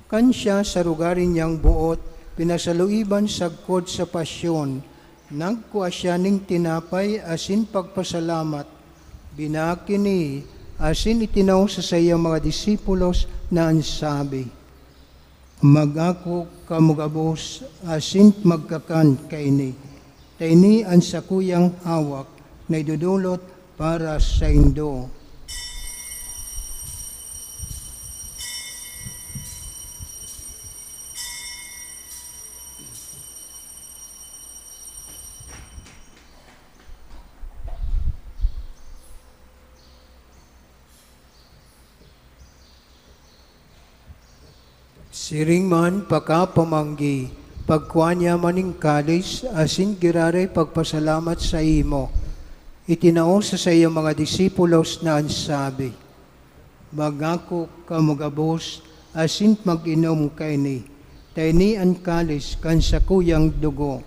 Kan siya sa rugarin niyang buot, pinasaluiban sagkod sa pasyon, nagkuha siya ning tinapay asin pagpasalamat, binakini asin itinaw sa sayang mga disipulos na ansabi, mag-ako kamugabos asin magkakan kaini. Taini ang sakuyang hawak na idudulot para sa indo. Siring man pakapamanggi, pagkuanya maning kalis, asin girare pagpasalamat sa imo. Itinao sa iyong mga disipulos na ansabi, magako ka magabos, asin mag-inom kayni, tayni an kalis kan sa kuyang dugo,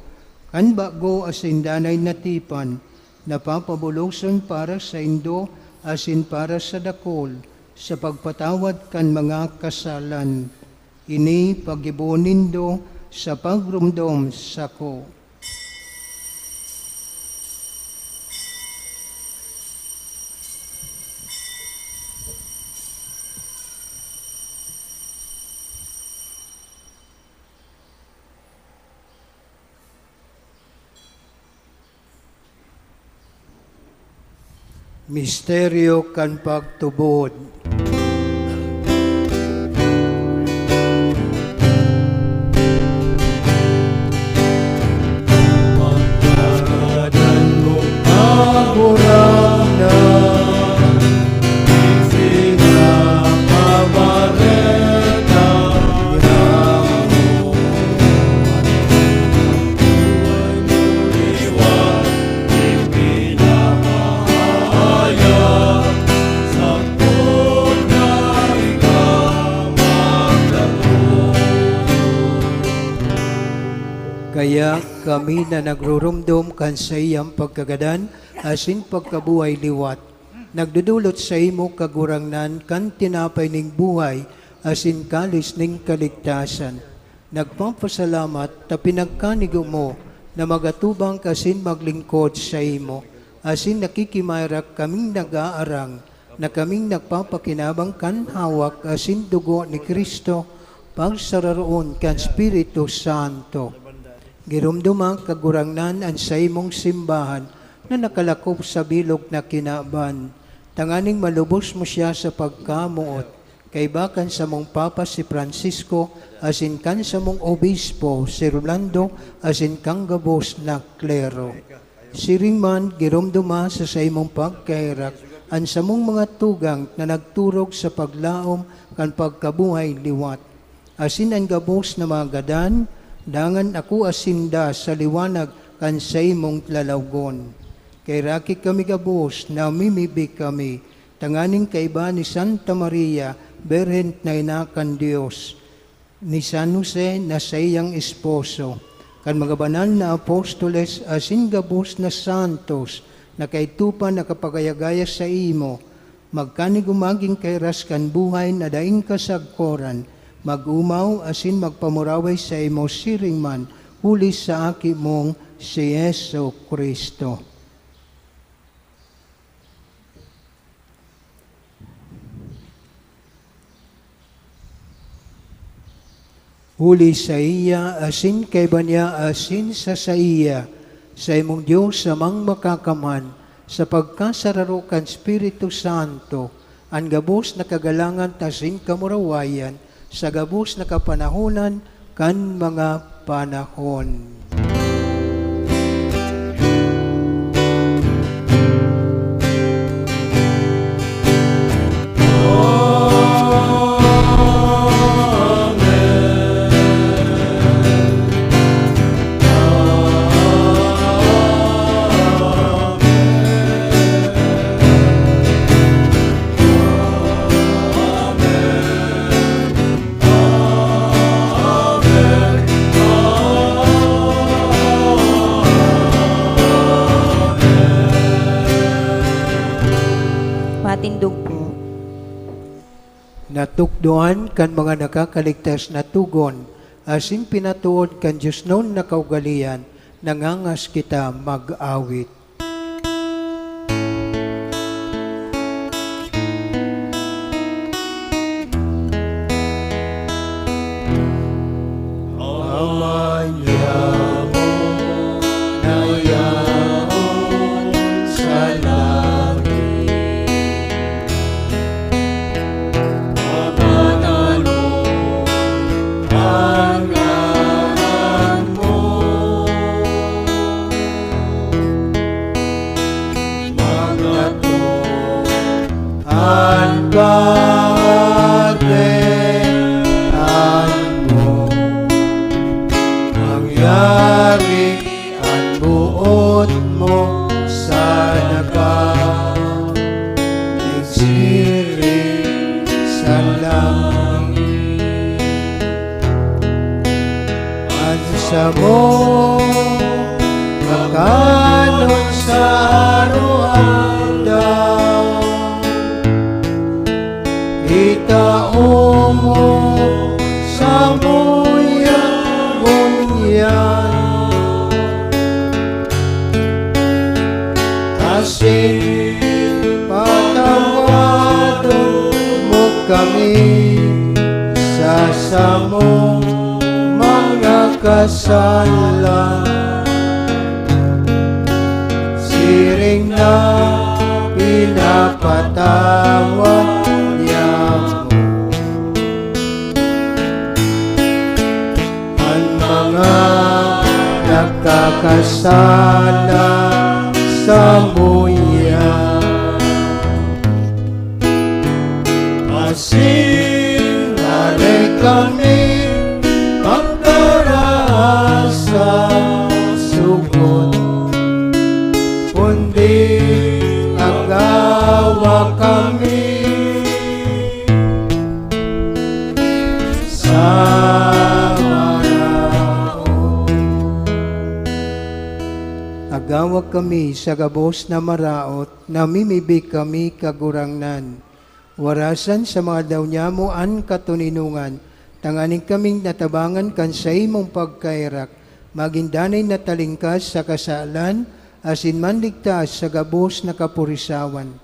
kan bago asin danay natipan, napapabuloson para sa indo, asin para sa dakol, sa pagpatawad kan mga kasalan. Ini pag-ibonindo sa pagrumdom sa ko. Misteryo kan pagtubod. Kaya kami na nagrurumdum kan sa iyang pagkagadan, asin pagkabuhay liwat. Nagdudulot sa imo kagurangnan kan tinapay ning buhay, asin kalis ning kaligtasan. Nagpapasalamat ta pinagkanigo mo na magatubang kasin maglingkod sa imo. Asin nakikimayrak kaming nag-aarang, na kaming nagpapakinabang kan hawak asin dugo ni Kristo, pagsararoon kan Espiritu Santo. Girumdumang kagurangnan ang sa imong simbahan na nakalakop sa bilog na kinaban. Tanganing malubos mo siya sa pagkamuot. Kay bakan sa mong Papa si Francisco, asin kan sa mong Obispo si Rolando, asin kang gabos na klero. Siring man, girumduma sa imong pagkairak, ang sa mong mga tugang na nagturog sa paglaom kan pagkabuhay liwat. Asin ang gabos na mga gadan, dangan ako asinda sa liwanag kan sa imong lalawgon. Kay raki kami gabos na mimibig kami, tanganing kaiba ni Santa Maria, Berhen na inakan Diyos, ni San Jose na sa iyang esposo, kan mga banal na apostoles asin gabos na santos, na kaitupan na kapagayagaya sa imo, magkanigumaging kay raskan buhay na daing kasagkoran, mag-umaw asin magpamuraway sa imo siring man, huli sa aki mong si Yeso Kristo. Huli sa iya, asin kay banya, asin sa iya, sa imong Diyos amang makakaman, sa pagkasararo kan Espiritu Santo, ang gabos na kagalangan tasin kamurawayan, sa gabos na kapanahonan kan mga panahon. Matindog po. Natukdoan kan mga nakakaligtas na tugon, asin pinatuod kan Diyos noon na kaugalian, nangangas kita mag-awit. Amanya mo na yaon sa langit. kaharian mo. Mangyari ang buot mo sa nagsiring sa langit. At sa mo kakanot sa araw-araw, itao mo sa muyang bunyan. Asin patawadon mo kami sa samong mga kasalanan. Siring na pinapatawad niya mo ang mga nagkakasala sa muya. Asin alay kami pagdaraan sa sugod, kundi agawa kami sa maraot. Agawa kami sa gabos na maraot, namimibig kami kagurangnan. Warasan sa mga daw niya mo an katuninungan, tanganing kaming natabangan kan sa imong pagkairak, magindanay na talingkas sa kasalan, asin man ligtas sa gabos na kapurisawan.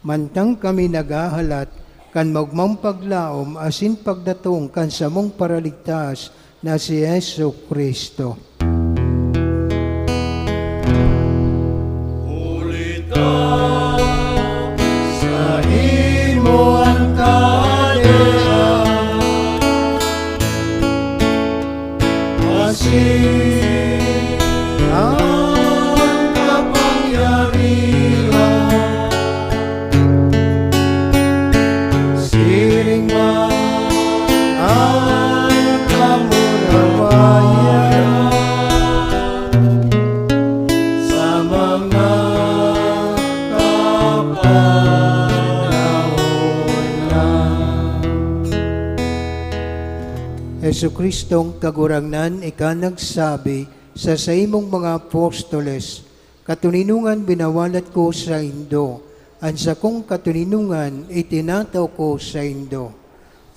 Mantang kami nagahalat, kan magmang paglaom, asin pagdatong kan samong paraligtas na si Yesu Kristo. Ulit ka sa imo ang kaharian, asin ang kapangyarihan. Siring man ang kamurawayan sa mga kapanahonan. Yesu Kristong kagurangnan, ika nagsabi sa imong mga apostoles, katuninungan binawalat ko sa Indo, ang sa kong katuninungan itinataw ko sa Indo.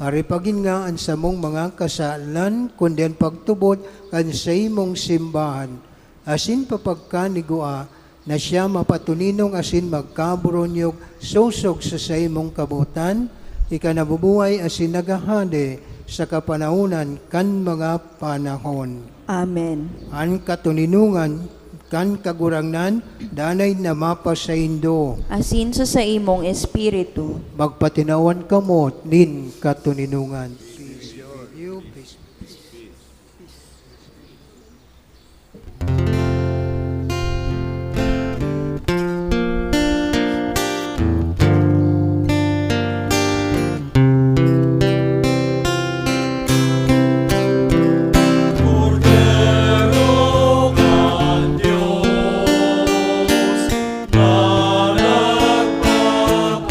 Aripagin nga ang sa mong mga kasalan, kundi ang pagtubot kan sa imong simbahan, asin papagkanigua na siya mapatuninong asin magkaburonyog susog sa imong kabutan, ika nabubuhay asin nagahade sa kapanahunan kan mga panahon. Amen. Ang katuninungan kan kagurangnan, danay na mapa sa Indo. Asin sa imong espiritu. Magpatinawan kamot nin katuninungan. Peace be with you. Peace. Cordero ng Diyos na nagpaparang,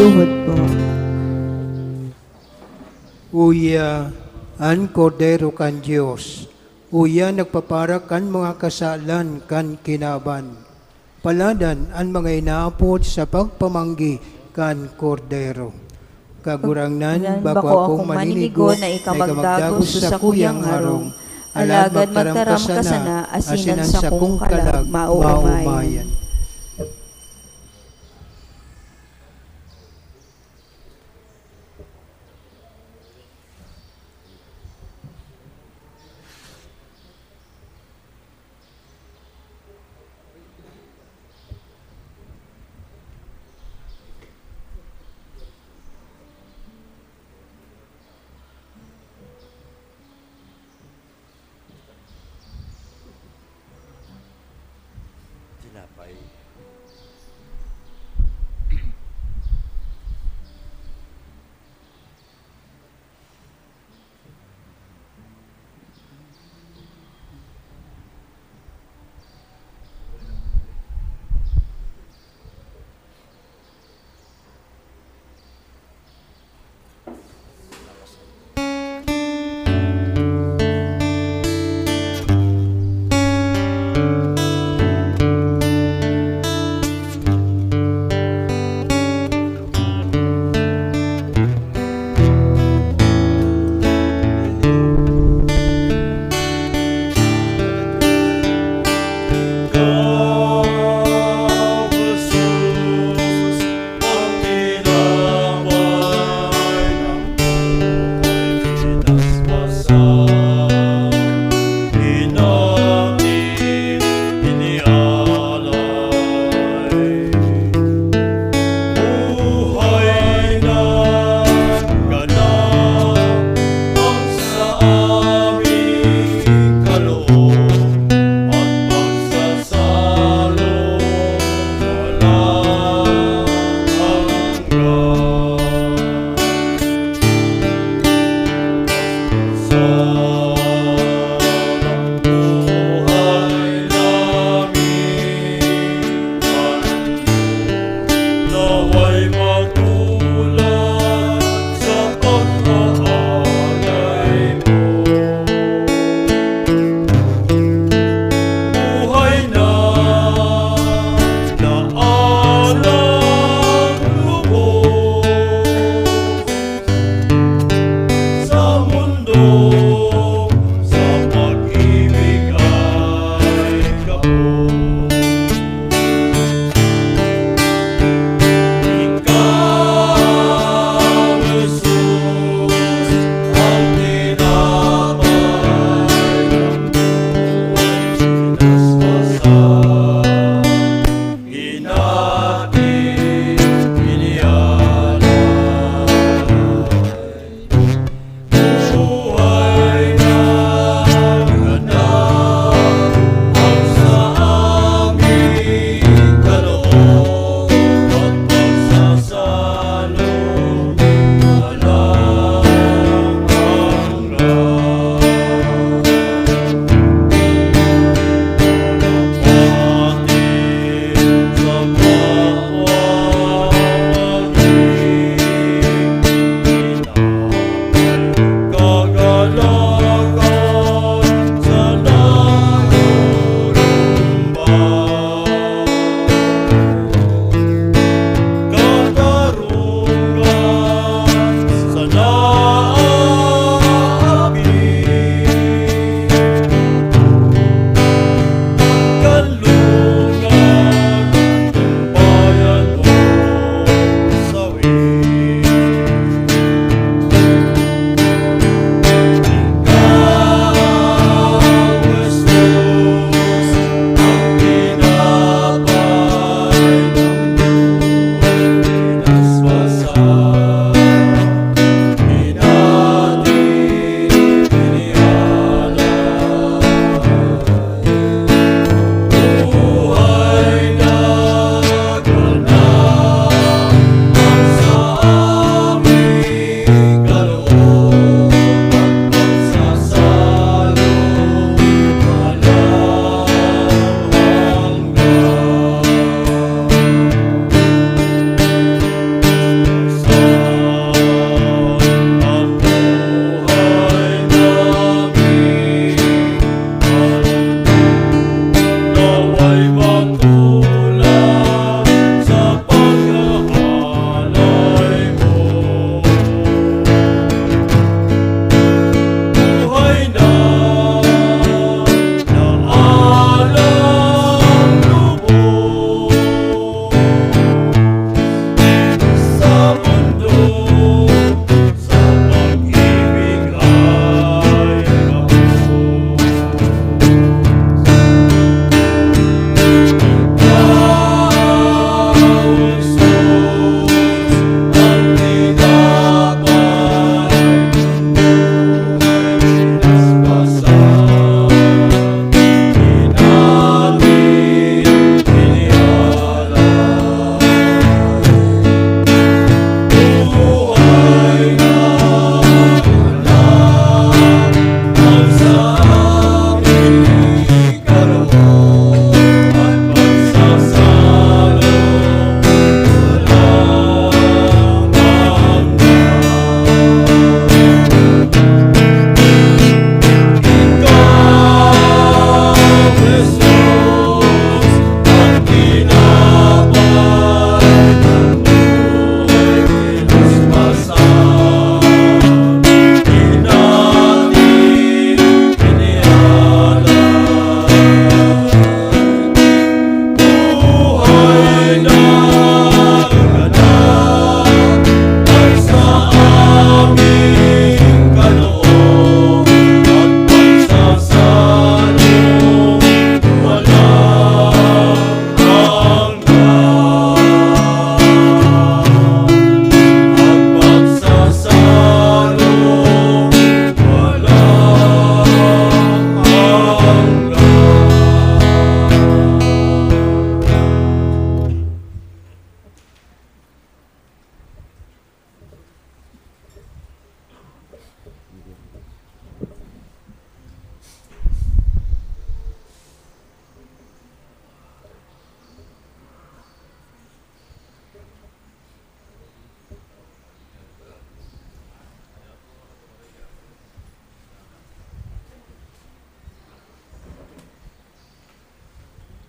luhod po. Uya, an kordero kan Diyos. Uya, nagpapara kan mga kasalan kan kinaban. Paladan ang mga inaapod sa pagpamanggi kan kordero. Kagurangnan, bako akong maninigo na ikamagdagos sa kuyang harong. Alagad magtaram ka sana, asinan sa kong kalag, maumayan.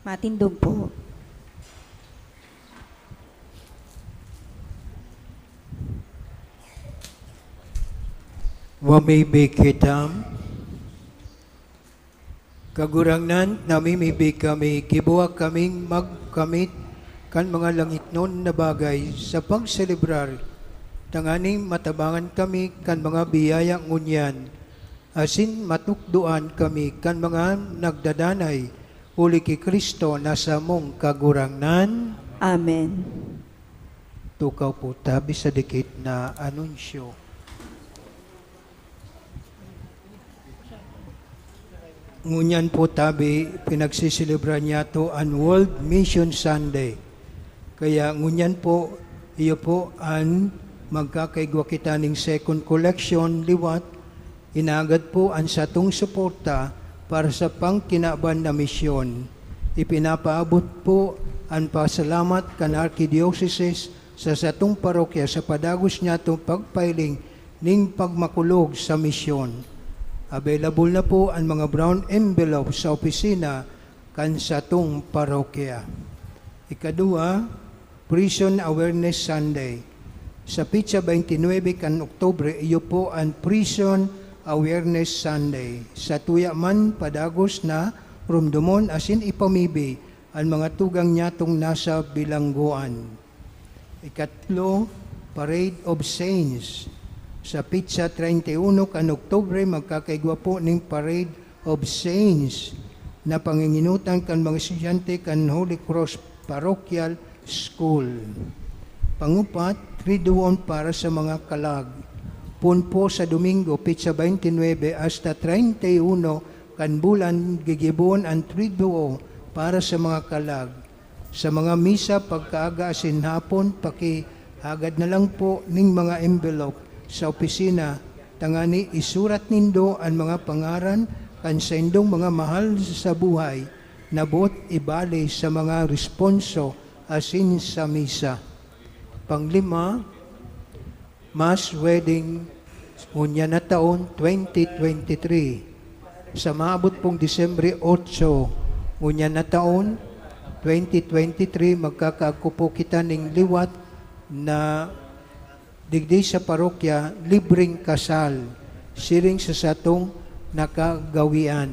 Matindog po. Wamibig kitam, kagurangnan namimibig kami, gibuwag kaming magkamit kan mga langit nun na bagay sa pagselebrar. Tanganing matabangan kami kan mga biyaya ngunyan, asin matukduan kami kan mga nagdadanay, uli ki Kristo nasa mong kagurangnan. Amen. Tukaw po tabi sa dikit na anunsyo. Ngunyan po tabi, pinagsisilibra niya to ang World Mission Sunday. Kaya ngunyan po, iyo po ang magkakaigwa kita ning second collection liwat, inagad po ang satong suporta para sa pangkinaban na misyon. Ipinapaabot po ang pasalamat kan Archdiocese sa satong parokya sa padagos niya itong pagpailing ning pagmakulog sa misyon. Available na po ang mga brown envelope sa opisina kan satong parokya. Ikadua, Prison Awareness Sunday. Sa pitsa 29 kan Oktubre, iyo po ang Prison Awareness Sunday. Sa tuya man padagos na rumdumon asin ipamibi ang mga tugang nyatong nasa bilangguan. Ikatlo, Parade of Saints. Sa pitsa 31 kan Oktubre, magkakaigwa po ng Parade of Saints na panginginutan kan mga estudyante kan Holy Cross Parochial School. Pangupat, triduon para sa mga kalag. Punpo sa Domingo, pitsa 29 hasta 31 kan bulan gigibon ang triduo para sa mga kalag. Sa mga misa pagkaaga asin hapon, pakihagad na lang po ng mga envelope sa opisina, tangani isurat nindo ang mga pangaran kan sa indong mga mahal sa buhay na buot ibali sa mga responso asin sa misa. Panglima, Mass Wedding ngunya na taon 2023. Sa maabot pong Disyembre 8, ngunya na taon 2023, magkakaagkupo kita ng liwat na digdi sa parokya, libreng kasal, siring sa satong nakagawian.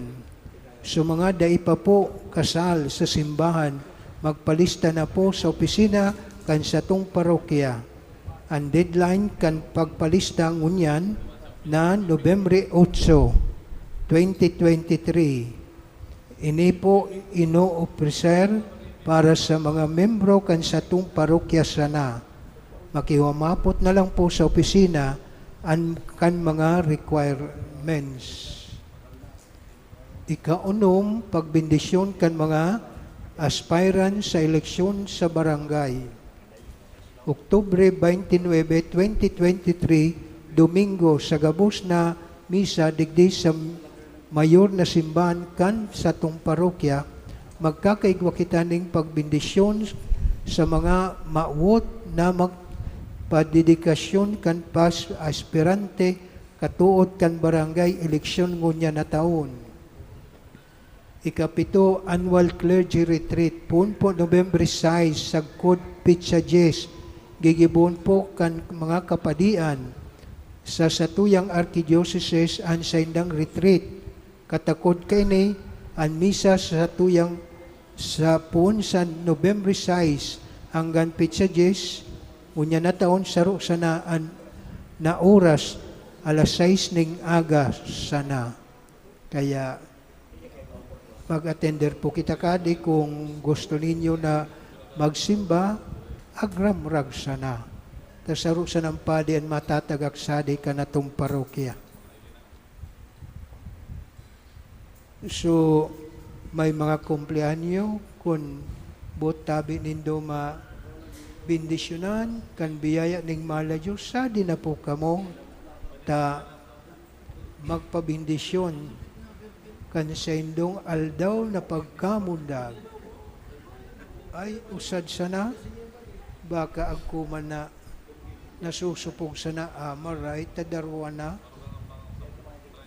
So mga daipa po kasal sa simbahan, magpalista na po sa opisina kan satong parokya. Ang deadline kan pagpalista ngunyan na Nobyembre 8, 2023. Ini po ino-officer para sa mga membro kan satong parokya sana. Makiwamapot na lang po sa opisina ang kan mga requirements. Ikaunom, pagbindisyon kan mga aspirant sa eleksyon sa barangay. Oktubre 29, 2023, Domingo, sa gabos na misa digdi sa mayor na simbahan kan sa tong parokya, magkakaigwa kita ning pagbindisyon sa mga maawot na padedikasyon kan pas aspirante katuod kan barangay eleksyon ngunya na taon. Ikapito, Annual Clergy Retreat. Punpo November 6, sagkod pitsa 10. Gigibon po kan mga kapadian sa satuyang Archdiocese ang saindang retreat. Katakod kay ni ang misa sa satuyang sa pun sa November 6 hanggang pitsa 10. Unya na taon saro sana na oras alas 6 ning aga sana. Kaya mag-attender po kita kadi kung gusto ninyo na magsimba, agramrag sana. Kasaro sa ng padi ang matatagak sadi ka na tong parokya. So, may mga kumpleanyo kung botabi nindo bindisyonan kan biyaya ning mala Diyos, sadi na po kamo ta magpabindisyon kan sa indong aldaw na pagkamundag. Ay usad sana, baka agkuman na nasusupog sana maray tadarwa na.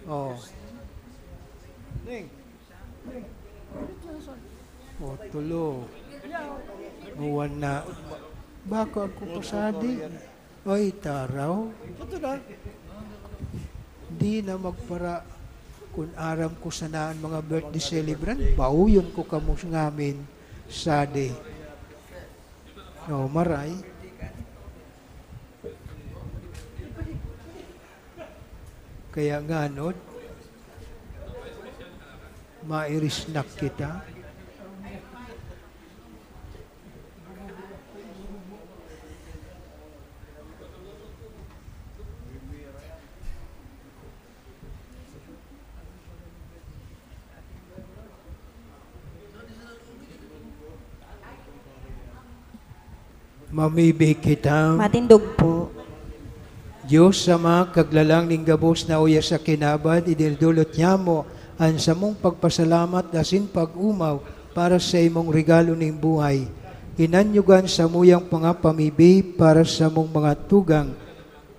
Oh. Ning. O tulo. Nguwan na. Baka ako pasadi. Ay, taraw. Di na magpara kung aram ko sanaan mga birthday celebrant, bauyon ko kamo ngamin sade. No, maray. Kaya nga, no, mairisnak kita. Mamibig kita. Matindog po. Diyos sama kaglalang ning gabos na uya sa kinabad, idildulot niya mo ang samong pagpasalamat dasin pag-umaw para sa imong regalo ning buhay. Inanyugan sa muyang pamibi para sa mong mga tugang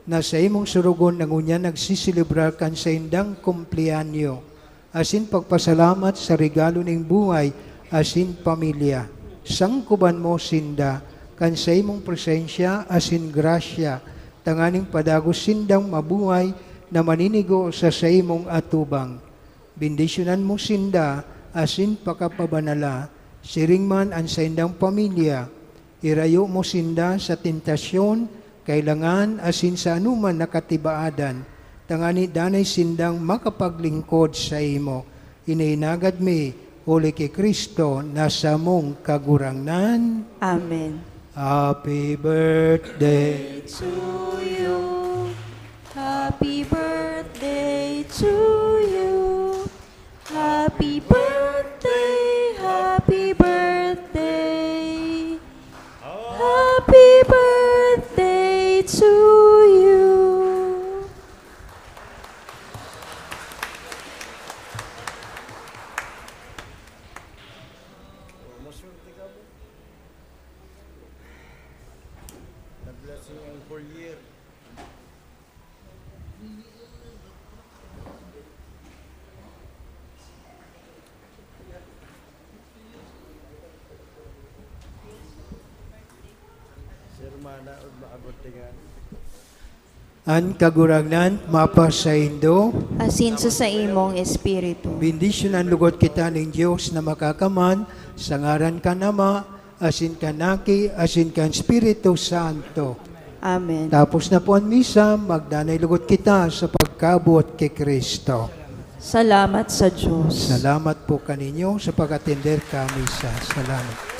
na sa imong surugon nangunya nagsisilibrar kan sa indang kumplianyo. Asin pagpasalamat sa regalo ning buhay, asin pamilya. Sangkuban mo sinda, kan sa imong presensya, asin grasya, tanganing padagos sindang mabuhay na maninigo sa imong atubang. Bendisyonan mo sinda, asin pakapabanala, siring man ang sa indang pamilya, irayo mo sinda sa tentasyon, kailangan asin sa anuman nakatibaadan, tangani danay sindang makapaglingkod sa imo. Inainagad mi, uli kay Kristo, nasa mong kagurangnan. Amen. Happy birthday. To you, happy birthday to you, happy birthday, happy birthday, happy birthday to you. An kagurangnan, mapa sa Indo, Asin sa imong espiritu. bendisyon ang lugot kita ng Diyos na makakaman, sa ngaran ka nama, asin ka naki, asin ka Espiritu Santo. Amen. Tapos na po ang misa, magdanay lugot kita sa pagkabot kay Kristo. Salamat sa Diyos. Salamat po kaninyo sa pag-atender kami sa salamat.